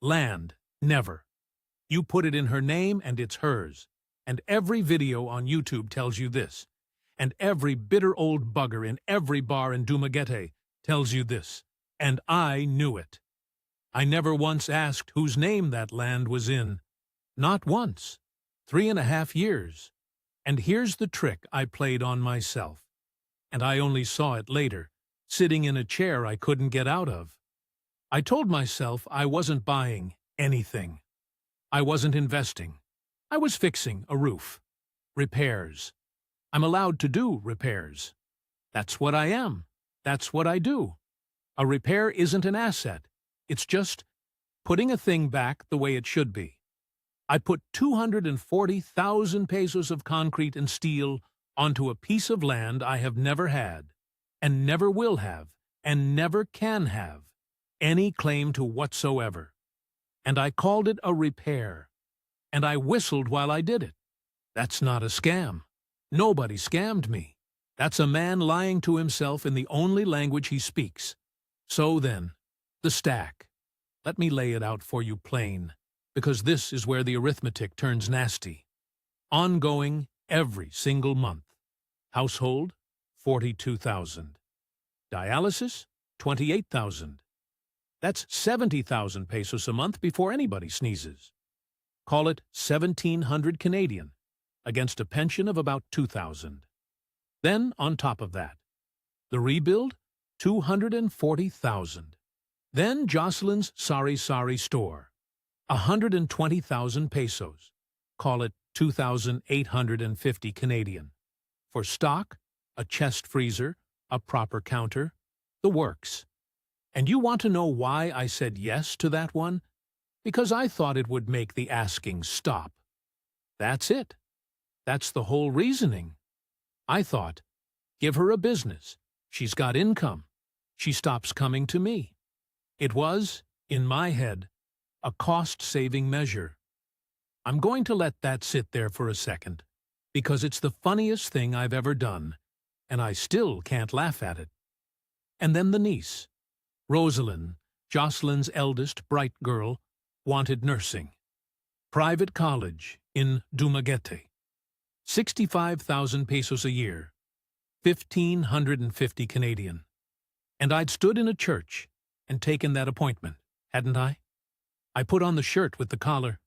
Land, never. You put it in her name and it's hers. And every video on YouTube tells you this. And every bitter old bugger in every bar in Dumaguete tells you this. And I knew it. I never once asked whose name that land was in. Not once. 3.5 years. And here's the trick I played on myself. And I only saw it later, sitting in a chair I couldn't get out of. I told myself I wasn't buying anything. I wasn't investing. I was fixing a roof. Repairs. I'm allowed to do repairs. That's what I am. That's what I do. A repair isn't an asset. It's just putting a thing back the way it should be. I put 240,000 pesos of concrete and steel onto a piece of land I have never had, and never will have, and never can have, any claim to whatsoever. And I called it a repair. And I whistled while I did it. That's not a scam. Nobody scammed me. That's a man lying to himself in the only language he speaks. So then, the stack. Let me lay it out for you plain, because this is where the arithmetic turns nasty. Ongoing every single month. Household, 42,000. Dialysis, 28,000. That's 70,000 pesos a month before anybody sneezes. Call it 1,700 Canadian, against a pension of about 2,000. Then, on top of that, the rebuild, 240,000. Then Jocelyn's Sari Sari store, 120,000 pesos. Call it 2,850 Canadian. For stock, a chest freezer, a proper counter, the works. And you want to know why I said yes to that one? Because I thought it would make the asking stop. That's it. That's the whole reasoning. I thought, give her a business. She's got income. She stops coming to me. It was, in my head, a cost-saving measure. I'm going to let that sit there for a second, because it's the funniest thing I've ever done, and I still can't laugh at it. And then the niece, Rosalind, Jocelyn's eldest bright girl, wanted nursing. Private college in Dumaguete. 65,000 pesos a year. 1,550 Canadian. And I'd stood in a church and taken that appointment, hadn't I? I put on the shirt with the collar.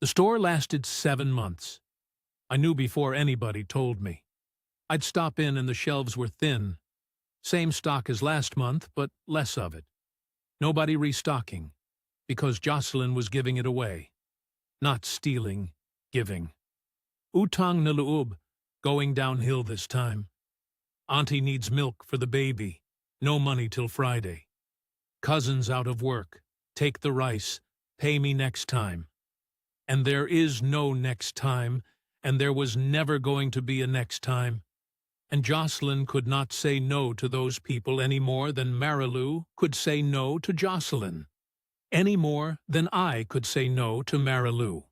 The store lasted 7 months. I knew before anybody told me. I'd stop in and the shelves were thin. Same stock as last month, but less of it. Nobody restocking, because Jocelyn was giving it away. Not stealing, giving. Utang na loob, going downhill this time. Auntie needs milk for the baby. No money till Friday. Cousins out of work. Take the rice. Pay me next time. And there is no next time, and there was never going to be a next time. And Jocelyn could not say no to those people any more than Marilu could say no to Jocelyn. Any more than I could say no to Marilu.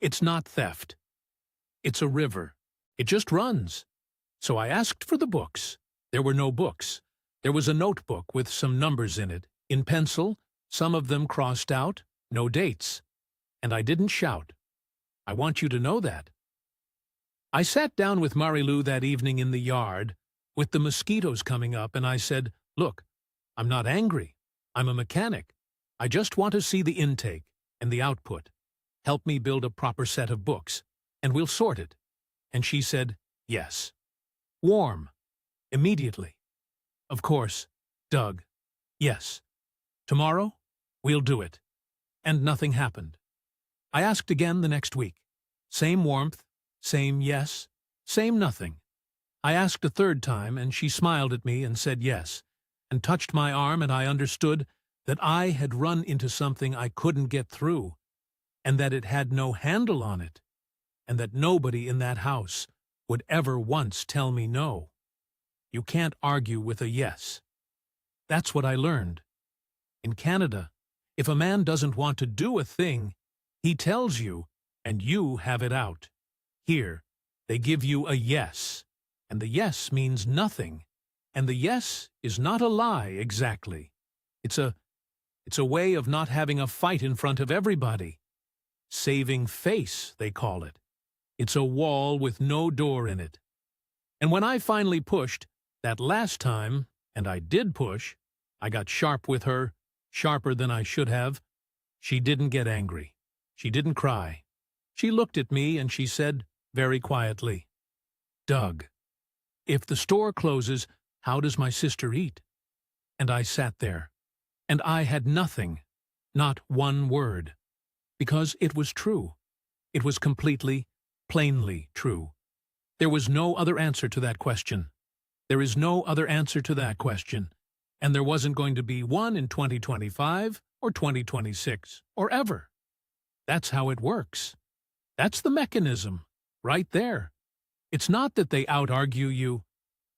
It's not theft. It's a river. It just runs. So I asked for the books. There were no books. There was a notebook with some numbers in it, in pencil, some of them crossed out, no dates. And I didn't shout. I want you to know that. I sat down with Marilu that evening in the yard, with the mosquitoes coming up, and I said, "Look, I'm not angry. I'm a mechanic. I just want to see the intake and the output. Help me build a proper set of books, and we'll sort it." And she said, "Yes." Warm. Immediately. Of course, Doug. Yes. Tomorrow, we'll do it. And nothing happened. I asked again the next week. Same warmth, same yes, same nothing. I asked a third time, and she smiled at me and said yes, and touched my arm, and I understood that I had run into something I couldn't get through, and that it had no handle on it, and that nobody in that house would ever once tell me no. You can't argue with a yes. That's what I learned. In Canada, if a man doesn't want to do a thing, he tells you, and you have it out. Here, they give you a yes, and the yes means nothing, and the yes is not a lie exactly. It's a way of not having a fight in front of everybody. Saving face, they call it. It's a wall with no door in it. And when I finally pushed, that last time, and I did push, I got sharp with her, sharper than I should have. She didn't get angry. She didn't cry. She looked at me and she said, very quietly, "Doug, if the store closes, how does my sister eat?" And I sat there, and I had nothing, not one word, because it was true. It was completely, plainly true. There was no other answer to that question. There is no other answer to that question, and there wasn't going to be one in 2025 or 2026 or ever. That's how it works. That's the mechanism, right there. It's not that they out-argue you.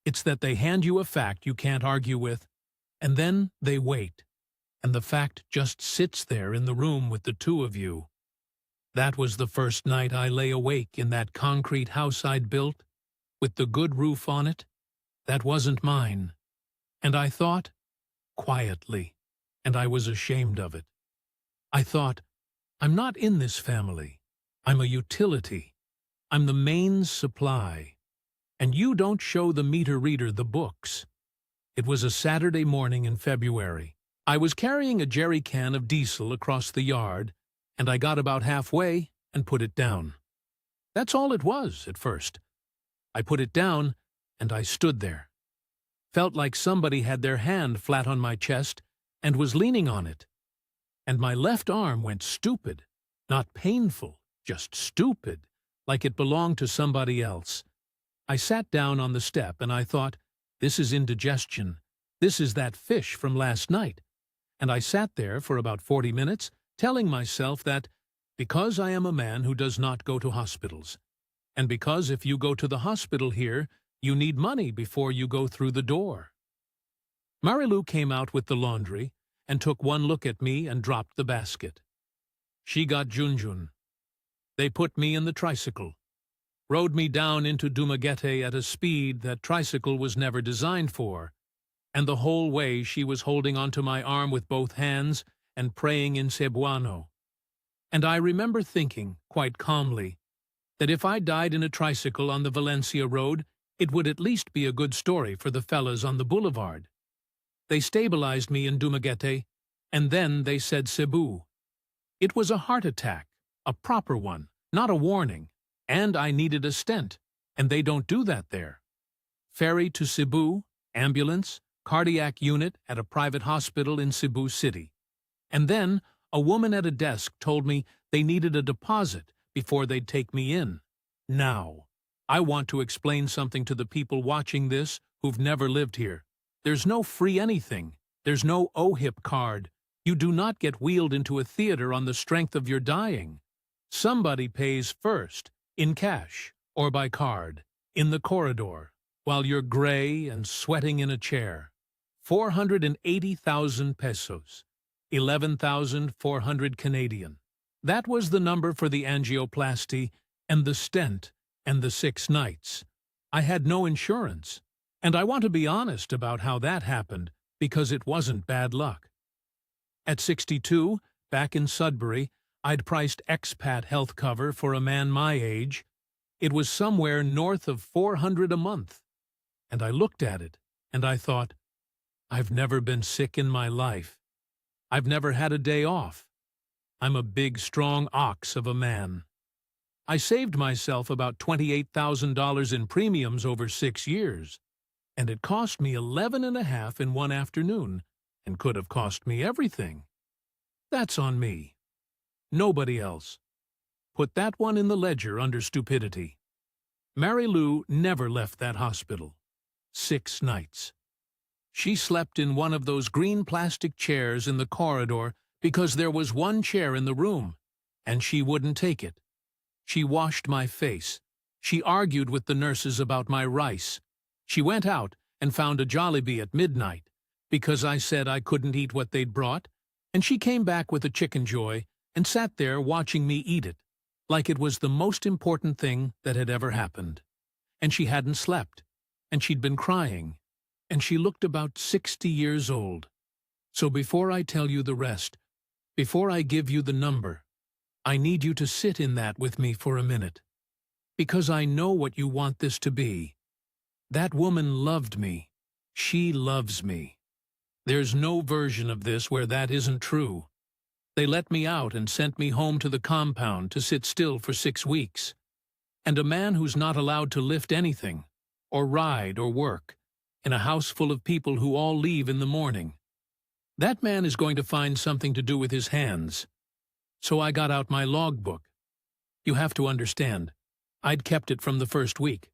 It's that they hand you a fact you can't argue with, and then they wait. and the fact just sits there in the room with the two of you. That was the first night I lay awake in that concrete house I'd built, with the good roof on it. That wasn't mine. And I thought, quietly, and I was ashamed of it. I thought, I'm not in this family. I'm a utility. I'm the mains supply. And you don't show the meter reader the books. It was a Saturday morning in February. I was carrying a jerry can of diesel across the yard, and I got about halfway and put it down. That's all it was at first. I put it down, and I stood there. Felt like somebody had their hand flat on my chest and was leaning on it. And my left arm went stupid, not painful, just stupid, like it belonged to somebody else. I sat down on the step and I thought, this is indigestion. This is that fish from last night. And I sat there for about 40 minutes, telling myself that because I am a man who does not go to hospitals, and because if you go to the hospital here, you need money before you go through the door. Marilou came out with the laundry and took one look at me and dropped the basket. She got Junjun. They put me in the tricycle, rode me down into Dumaguete at a speed that tricycle was never designed for, and the whole way she was holding onto my arm with both hands and praying in Cebuano. And I remember thinking, quite calmly, that if I died in a tricycle on the Valencia Road, it would at least be a good story for the fellas on the boulevard. They stabilized me in Dumaguete, and then they said Cebu. It was a heart attack, a proper one, not a warning, and I needed a stent, and they don't do that there. Ferry to Cebu, ambulance, cardiac unit at a private hospital in Cebu City. And then a woman at a desk told me they needed a deposit before they'd take me in. Now, I want to explain something to the people watching this who've never lived here. There's no free anything. There's no OHIP card. You do not get wheeled into a theater on the strength of your dying. Somebody pays first, in cash or by card, in the corridor, while you're gray and sweating in a chair. 480,000 pesos, 11,400 Canadian. That was the number for the angioplasty and the stent and the 6 nights. I had no insurance, and I want to be honest about how that happened because it wasn't bad luck. At 62, back in Sudbury, I'd priced expat health cover for a man my age. It was somewhere north of $400 a month. And I looked at it, and I thought, I've never been sick in my life. I've never had a day off. I'm a big, strong ox of a man. I saved myself about $28,000 in premiums over 6 years, and it cost me 11.5 in one afternoon, and could have cost me everything. That's on me. Nobody else. Put that one in the ledger under stupidity. Marilou never left that hospital. 6 nights. She slept in one of those green plastic chairs in the corridor because there was one chair in the room, and she wouldn't take it. She washed my face. She argued with the nurses about my rice. She went out and found a Jollibee at midnight because I said I couldn't eat what they'd brought, and she came back with a Chicken Joy and sat there watching me eat it, like it was the most important thing that had ever happened. And she hadn't slept, and she'd been crying, and she looked about 60 years old. So before I tell you the rest, before I give you the number, I need you to sit in that with me for a minute, because I know what you want this to be. That woman loved me. She loves me. There's no version of this where that isn't true. They let me out and sent me home to the compound to sit still for 6 weeks. And a man who's not allowed to lift anything, or ride or work, in a house full of people who all leave in the morning. That man is going to find something to do with his hands. So I got out my logbook. You have to understand, I'd kept it from the first week.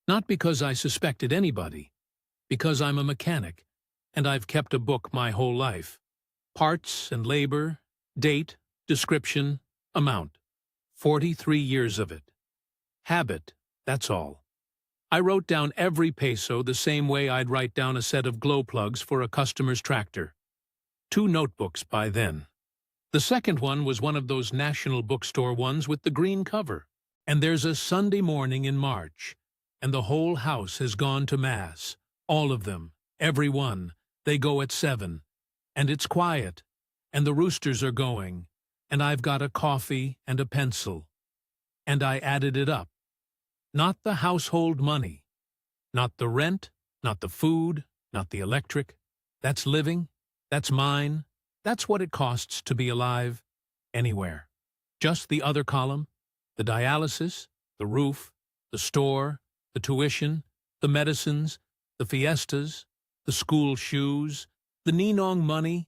Not because I suspected anybody, because I'm a mechanic, and I've kept a book my whole life. Parts and labor, date, description, amount. 43 years of it. Habit, that's all. I wrote down every peso the same way I'd write down a set of glow plugs for a customer's tractor. 2 notebooks by then. The second one was one of those National Bookstore ones with the green cover. And there's a Sunday morning in March, and the whole house has gone to Mass. All of them, every one. They go at 7. And it's quiet, and the roosters are going, and I've got a coffee and a pencil. And I added it up. Not the household money. Not the rent, not the food, not the electric. That's living. That's mine. That's what it costs to be alive anywhere. Just the other column, the dialysis, the roof, the store, the tuition, the medicines, the fiestas, the school shoes, the Ninong money,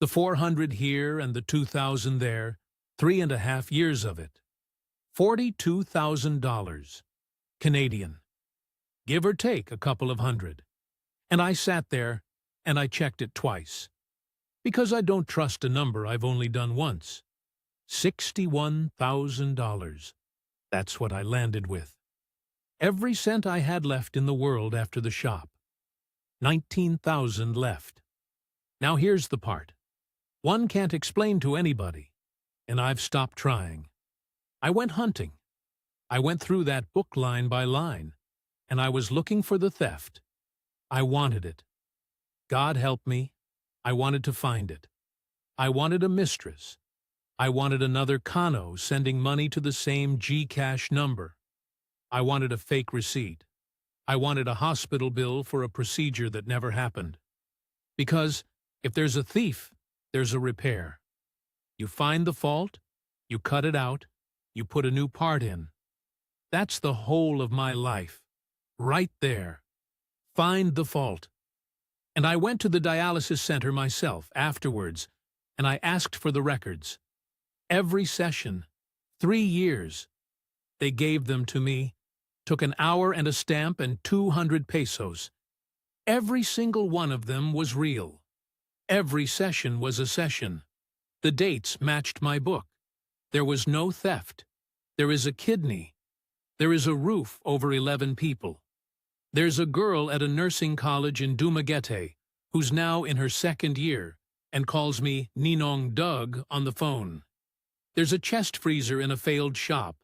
the 400 here and the 2,000 there, 3.5 years of it. $42,000. Canadian. Give or take a couple of hundred. And I sat there, and I checked it twice. Because I don't trust a number I've only done once. $61,000. That's what I landed with. Every cent I had left in the world after the shop. 19,000 left. Now here's the part. One can't explain to anybody, and I've stopped trying. I went hunting. I went through that book line by line, and I was looking for the theft. I wanted it. God help me, I wanted to find it. I wanted a mistress. I wanted another Kano sending money to the same GCash number. I wanted a fake receipt. I wanted a hospital bill for a procedure that never happened. Because if there's a thief, there's a repair. You find the fault, you cut it out, you put a new part in. That's the whole of my life. Right there. Find the fault. And I went to the dialysis center myself afterwards, and I asked for the records. Every session, 3 years. They gave them to me, took an hour and a stamp and 200 pesos. Every single one of them was real. Every session was a session. The dates matched my book. There was no theft. There is a kidney. There is a roof over 11 people. There's a girl at a nursing college in Dumaguete who's now in her 2nd year and calls me Ninong Doug on the phone. There's a chest freezer in a failed shop.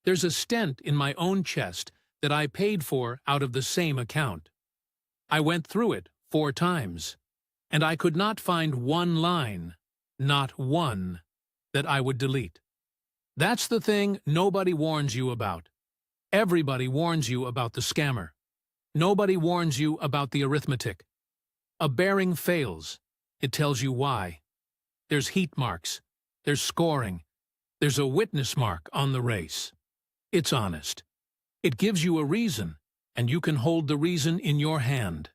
There's a stent in my own chest that I paid for out of the same account. I went through it 4 times, and I could not find one line, not one, that I would delete. That's the thing nobody warns you about. Everybody warns you about the scammer. Nobody warns you about the arithmetic. A bearing fails. It tells you why. There's heat marks. There's scoring. There's a witness mark on the race. It's honest. It gives you a reason, and you can hold the reason in your hand.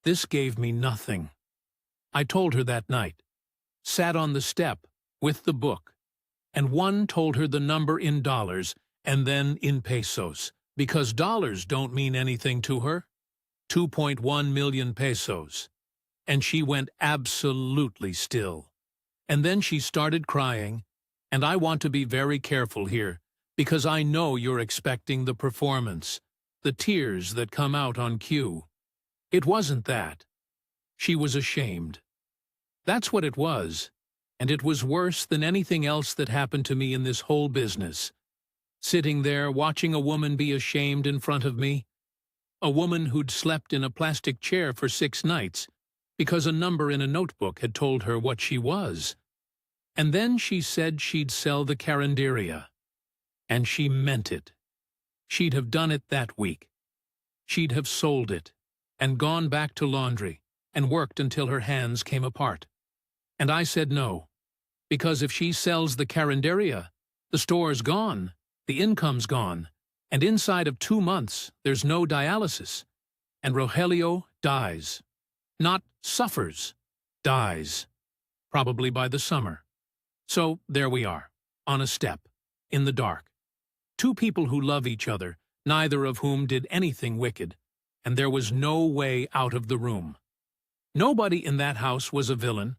This gave me nothing. I told her that night. Sat on the step with the book, and one told her the number in dollars and then in pesos, because dollars don't mean anything to her. 2.1 million pesos. And she went absolutely still. And then she started crying, and I want to be very careful here, because I know you're expecting the performance, the tears that come out on cue. It wasn't that. She was ashamed. That's what it was, and it was worse than anything else that happened to me in this whole business. Sitting there watching a woman be ashamed in front of me, a woman who'd slept in a plastic chair for 6 nights because a number in a notebook had told her what she was. And then she said she'd sell the carinderia. And she meant it. She'd have done it that week. She'd have sold it, and gone back to laundry, and worked until her hands came apart. And I said no, because if she sells the carinderia, the store's gone, the income's gone, and inside of 2 months there's no dialysis, and Rogelio dies. Not suffers, dies. Probably by the summer. So there we are, on a step, in the dark. 2 people who love each other, neither of whom did anything wicked, and there was no way out of the room. Nobody in that house was a villain,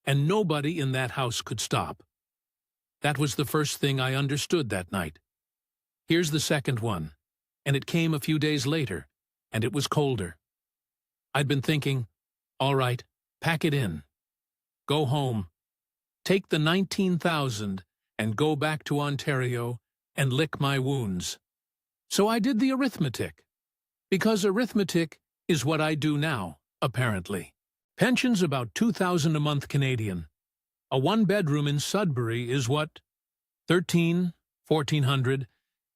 and nobody in that house could stop. That was the first thing I understood that night. Here's the second one, and it came a few days later, and it was colder. I'd been thinking, all right, pack it in. Go home. Take the 19,000 and go back to Ontario and lick my wounds. So I did the arithmetic. Because arithmetic is what I do now, apparently. Pension's about 2,000 a month Canadian. A one-bedroom in Sudbury is what? 1,400,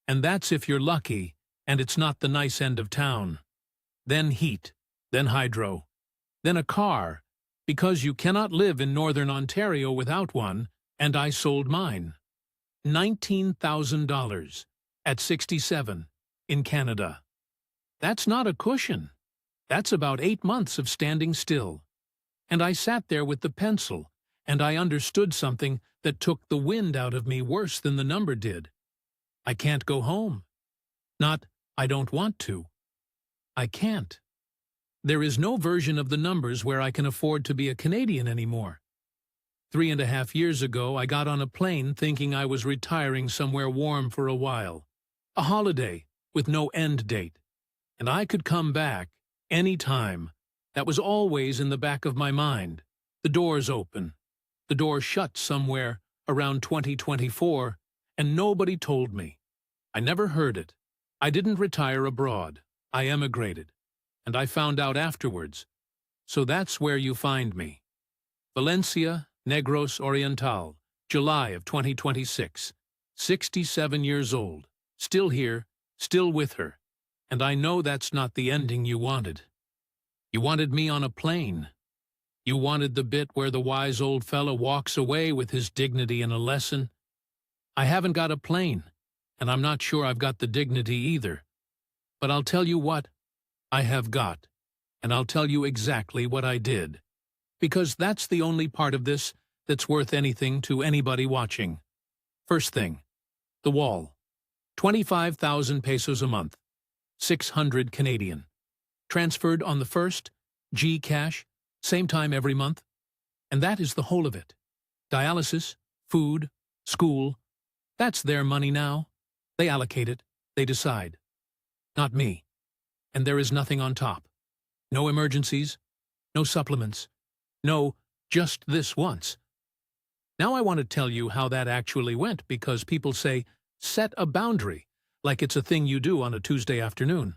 and that's if you're lucky, and it's not the nice end of town. Then heat, then hydro, then a car, because you cannot live in Northern Ontario without one, and I sold mine. $19,000 at 67 in Canada. That's not a cushion. That's about 8 months of standing still. And I sat there with the pencil, and I understood something that took the wind out of me worse than the number did. I can't go home. Not, I don't want to. I can't. There is no version of the numbers where I can afford to be a Canadian anymore. 3.5 years ago, I got on a plane thinking I was retiring somewhere warm for a while. A holiday with no end date. And I could come back any time. That was always in the back of my mind. The door's open. The door shut somewhere around 2024, and nobody told me. I never heard it. I didn't retire abroad. I emigrated. And I found out afterwards. So that's where you find me. Valencia, Negros Oriental, July of 2026. 67 years old. Still here, still with her. And I know that's not the ending you wanted. You wanted me on a plane. You wanted the bit where the wise old fella walks away with his dignity and a lesson. I haven't got a plane, and I'm not sure I've got the dignity either. But I'll tell you what I have got, and I'll tell you exactly what I did. Because that's the only part of this that's worth anything to anybody watching. First thing, the wall. 25,000 pesos a month. 600 Canadian. Transferred on the 1st, GCash, same time every month. And that is the whole of it. Dialysis, food, school, that's their money now. They allocate it, they decide. Not me. And there is nothing on top. No emergencies, no supplements, no just this once. Now I want to tell you how that actually went because people say, set a boundary, like it's a thing you do on a Tuesday afternoon.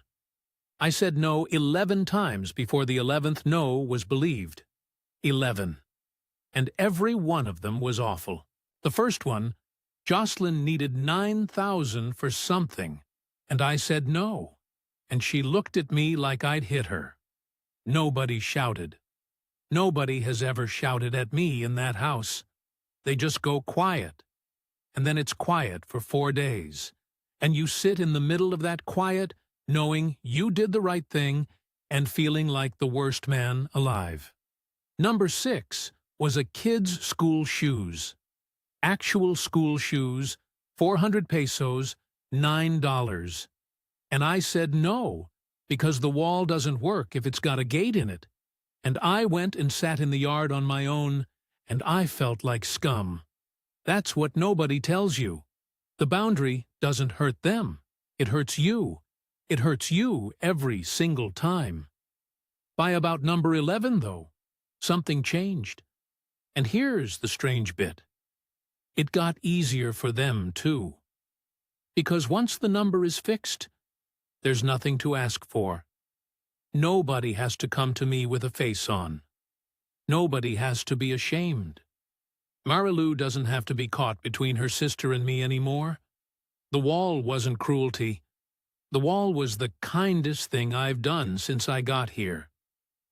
I said no 11 times before the 11th no was believed. 11. And every one of them was awful. The first one, Jocelyn needed 9,000 for something, and I said no. And she looked at me like I'd hit her. Nobody shouted. Nobody has ever shouted at me in that house. They just go quiet. And then it's quiet for 4 days. And you sit in the middle of that quiet, knowing you did the right thing and feeling like the worst man alive. Number 6 was a kid's school shoes. Actual school shoes, 400 pesos, $9. And I said no, because the wall doesn't work if it's got a gate in it. And I went and sat in the yard on my own, and I felt like scum. That's what nobody tells you. The boundary doesn't hurt them. It hurts you. It hurts you every single time. By about number 11, though, something changed. And here's the strange bit. It got easier for them, too. Because once the number is fixed, there's nothing to ask for. Nobody has to come to me with a face on. Nobody has to be ashamed. Marilu doesn't have to be caught between her sister and me anymore. The wall wasn't cruelty. The wall was the kindest thing I've done since I got here.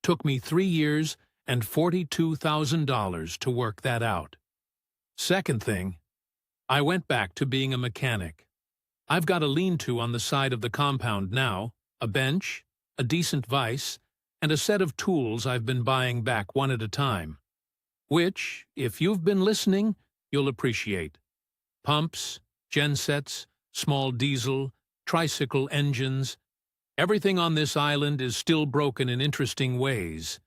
Took me 3 years and $42,000 to work that out. Second thing, I went back to being a mechanic. I've got a lean-to on the side of the compound now, a bench, a decent vise, and a set of tools I've been buying back one at a time. Which, if you've been listening, you'll appreciate. Pumps, gensets, small diesel, tricycle engines. Everything on this island is still broken in interesting ways.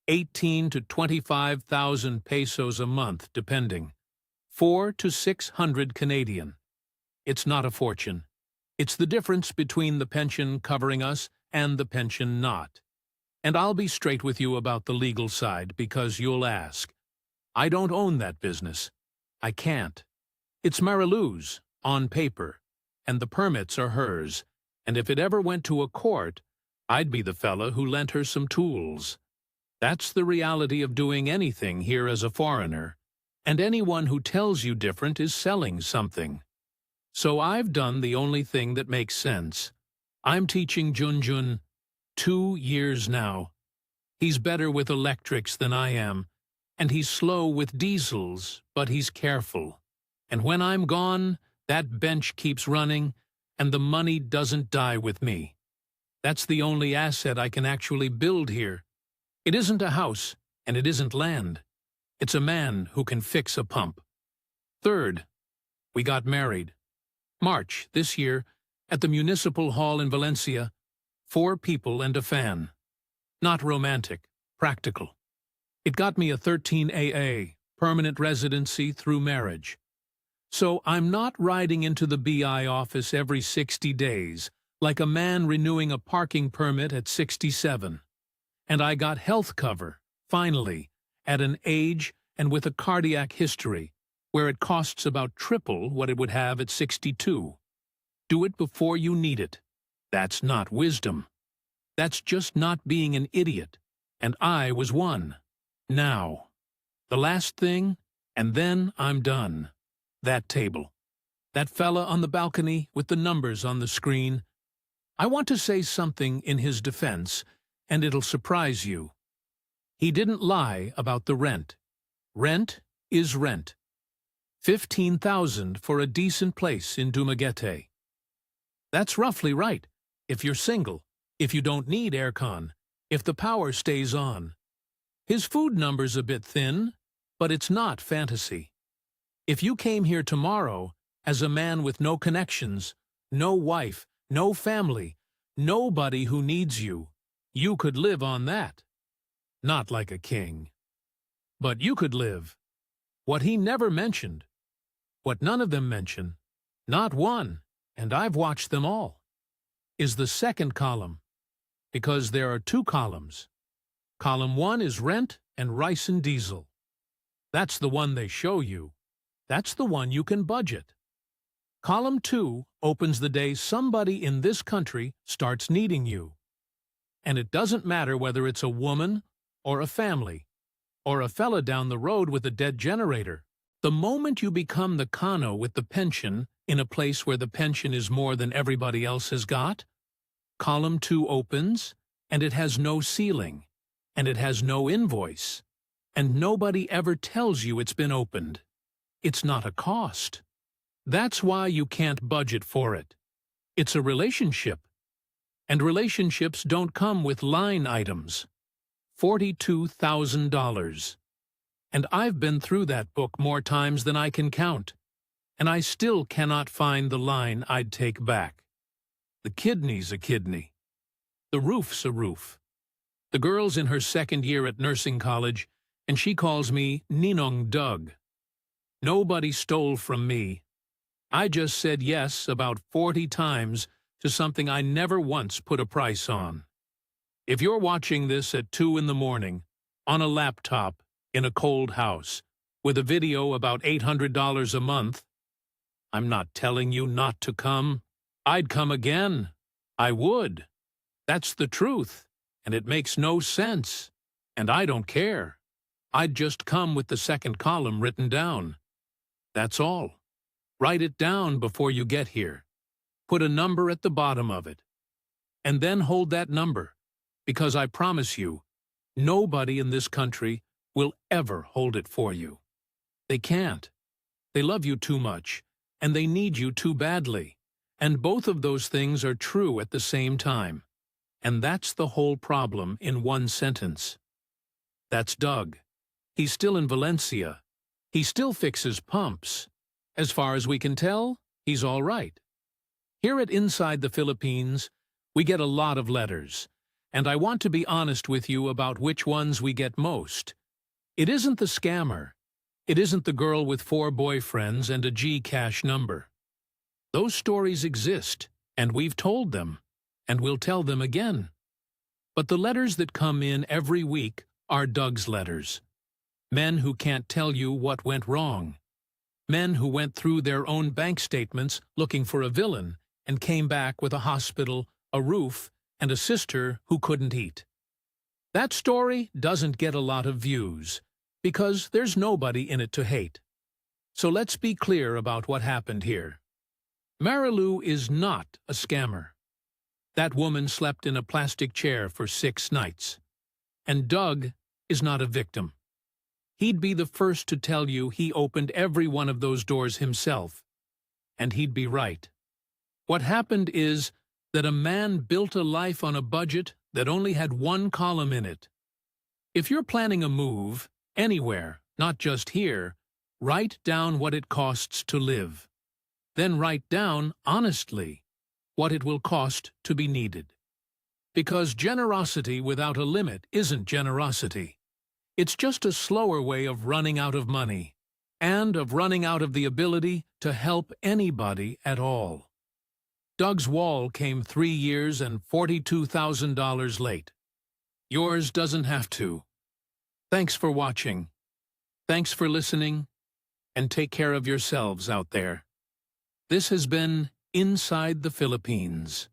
18 to 25,000 pesos a month, depending. 4 to 600 Canadian. It's not a fortune. It's the difference between the pension covering us and the pension not. And I'll be straight with you about the legal side because you'll ask, I don't own that business. I can't. It's Marilou's, on paper, and the permits are hers, and if it ever went to a court, I'd be the fella who lent her some tools. That's the reality of doing anything here as a foreigner, and anyone who tells you different is selling something. So I've done the only thing that makes sense. I'm teaching Junjun 2 years now. He's better with electrics than I am, and he's slow with diesels, but he's careful. And when I'm gone, that bench keeps running, and the money doesn't die with me. That's the only asset I can actually build here. It isn't a house, and it isn't land. It's a man who can fix a pump. Third, we got married. March this year, at the Municipal Hall in Valencia, 4 people and a fan. Not romantic, practical. It got me a 13 AA, permanent residency through marriage. So I'm not riding into the BI office every 60 days, like a man renewing a parking permit at 67. And I got health cover, finally, at an age and with a cardiac history, where it costs about triple what it would have at 62. Do it before you need it. That's not wisdom. That's just not being an idiot. And I was one. Now. The last thing, and then I'm done. That table. That fella on the balcony with the numbers on the screen. I want to say something in his defense, and it'll surprise you. He didn't lie about the rent. Rent is rent. $15,000 for a decent place in Dumaguete. That's roughly right, if you're single, if you don't need aircon, if the power stays on. His food number's a bit thin, but it's not fantasy. If you came here tomorrow, as a man with no connections, no wife, no family, nobody who needs you, you could live on that. Not like a king. But you could live. What he never mentioned, what none of them mention, not one, and I've watched them all, is the second column, because there are 2 columns. Column 1 is rent and rice and diesel. That's the one they show you. That's the one you can budget. Column 2 opens the day somebody in this country starts needing you. And it doesn't matter whether it's a woman or a family, or a fella down the road with a dead generator. The moment you become the Kano with the pension in a place where the pension is more than everybody else has got, column 2 opens, and it has no ceiling, and it has no invoice, and nobody ever tells you it's been opened. It's not a cost. That's why you can't budget for it. It's a relationship. And relationships don't come with line items. $42,000. And I've been through that book more times than I can count, and I still cannot find the line I'd take back. The kidney's a kidney. The roof's a roof. The girl's in her 2nd year at nursing college, and she calls me Ninong Doug. Nobody stole from me. I just said yes about 40 times to something I never once put a price on. If you're watching this at 2 in the morning, on a laptop, in a cold house, with a video about $800 a month, I'm not telling you not to come. I'd come again. I would. That's the truth, and it makes no sense, and I don't care. I'd just come with the 2nd column written down. That's all. Write it down before you get here. Put a number at the bottom of it. And then hold that number, because I promise you, nobody in this country will ever hold it for you. They can't. They love you too much, and they need you too badly. And both of those things are true at the same time. And that's the whole problem in one sentence. That's Doug. He's still in Valencia. He still fixes pumps. As far as we can tell, he's all right. Here at Inside the Philippines, we get a lot of letters, and I want to be honest with you about which ones we get most. It isn't the scammer. It isn't the girl with 4 boyfriends and a GCash number. Those stories exist, and we've told them, and we'll tell them again. But the letters that come in every week are Doug's letters. Men who can't tell you what went wrong. Men who went through their own bank statements looking for a villain and came back with a hospital, a roof, and a sister who couldn't eat. That story doesn't get a lot of views because there's nobody in it to hate. So let's be clear about what happened here. Marilu is not a scammer. That woman slept in a plastic chair for 6 nights. And Doug is not a victim. He'd be the first to tell you he opened every one of those doors himself. And he'd be right. What happened is that a man built a life on a budget that only had one column in it. If you're planning a move, anywhere, not just here, write down what it costs to live. Then write down, honestly, what it will cost to be needed. Because generosity without a limit isn't generosity. It's just a slower way of running out of money, and of running out of the ability to help anybody at all. Doug's wall came 3 years and $42,000 late. Yours doesn't have to. Thanks for watching. Thanks for listening, and take care of yourselves out there. This has been Inside the Philippines.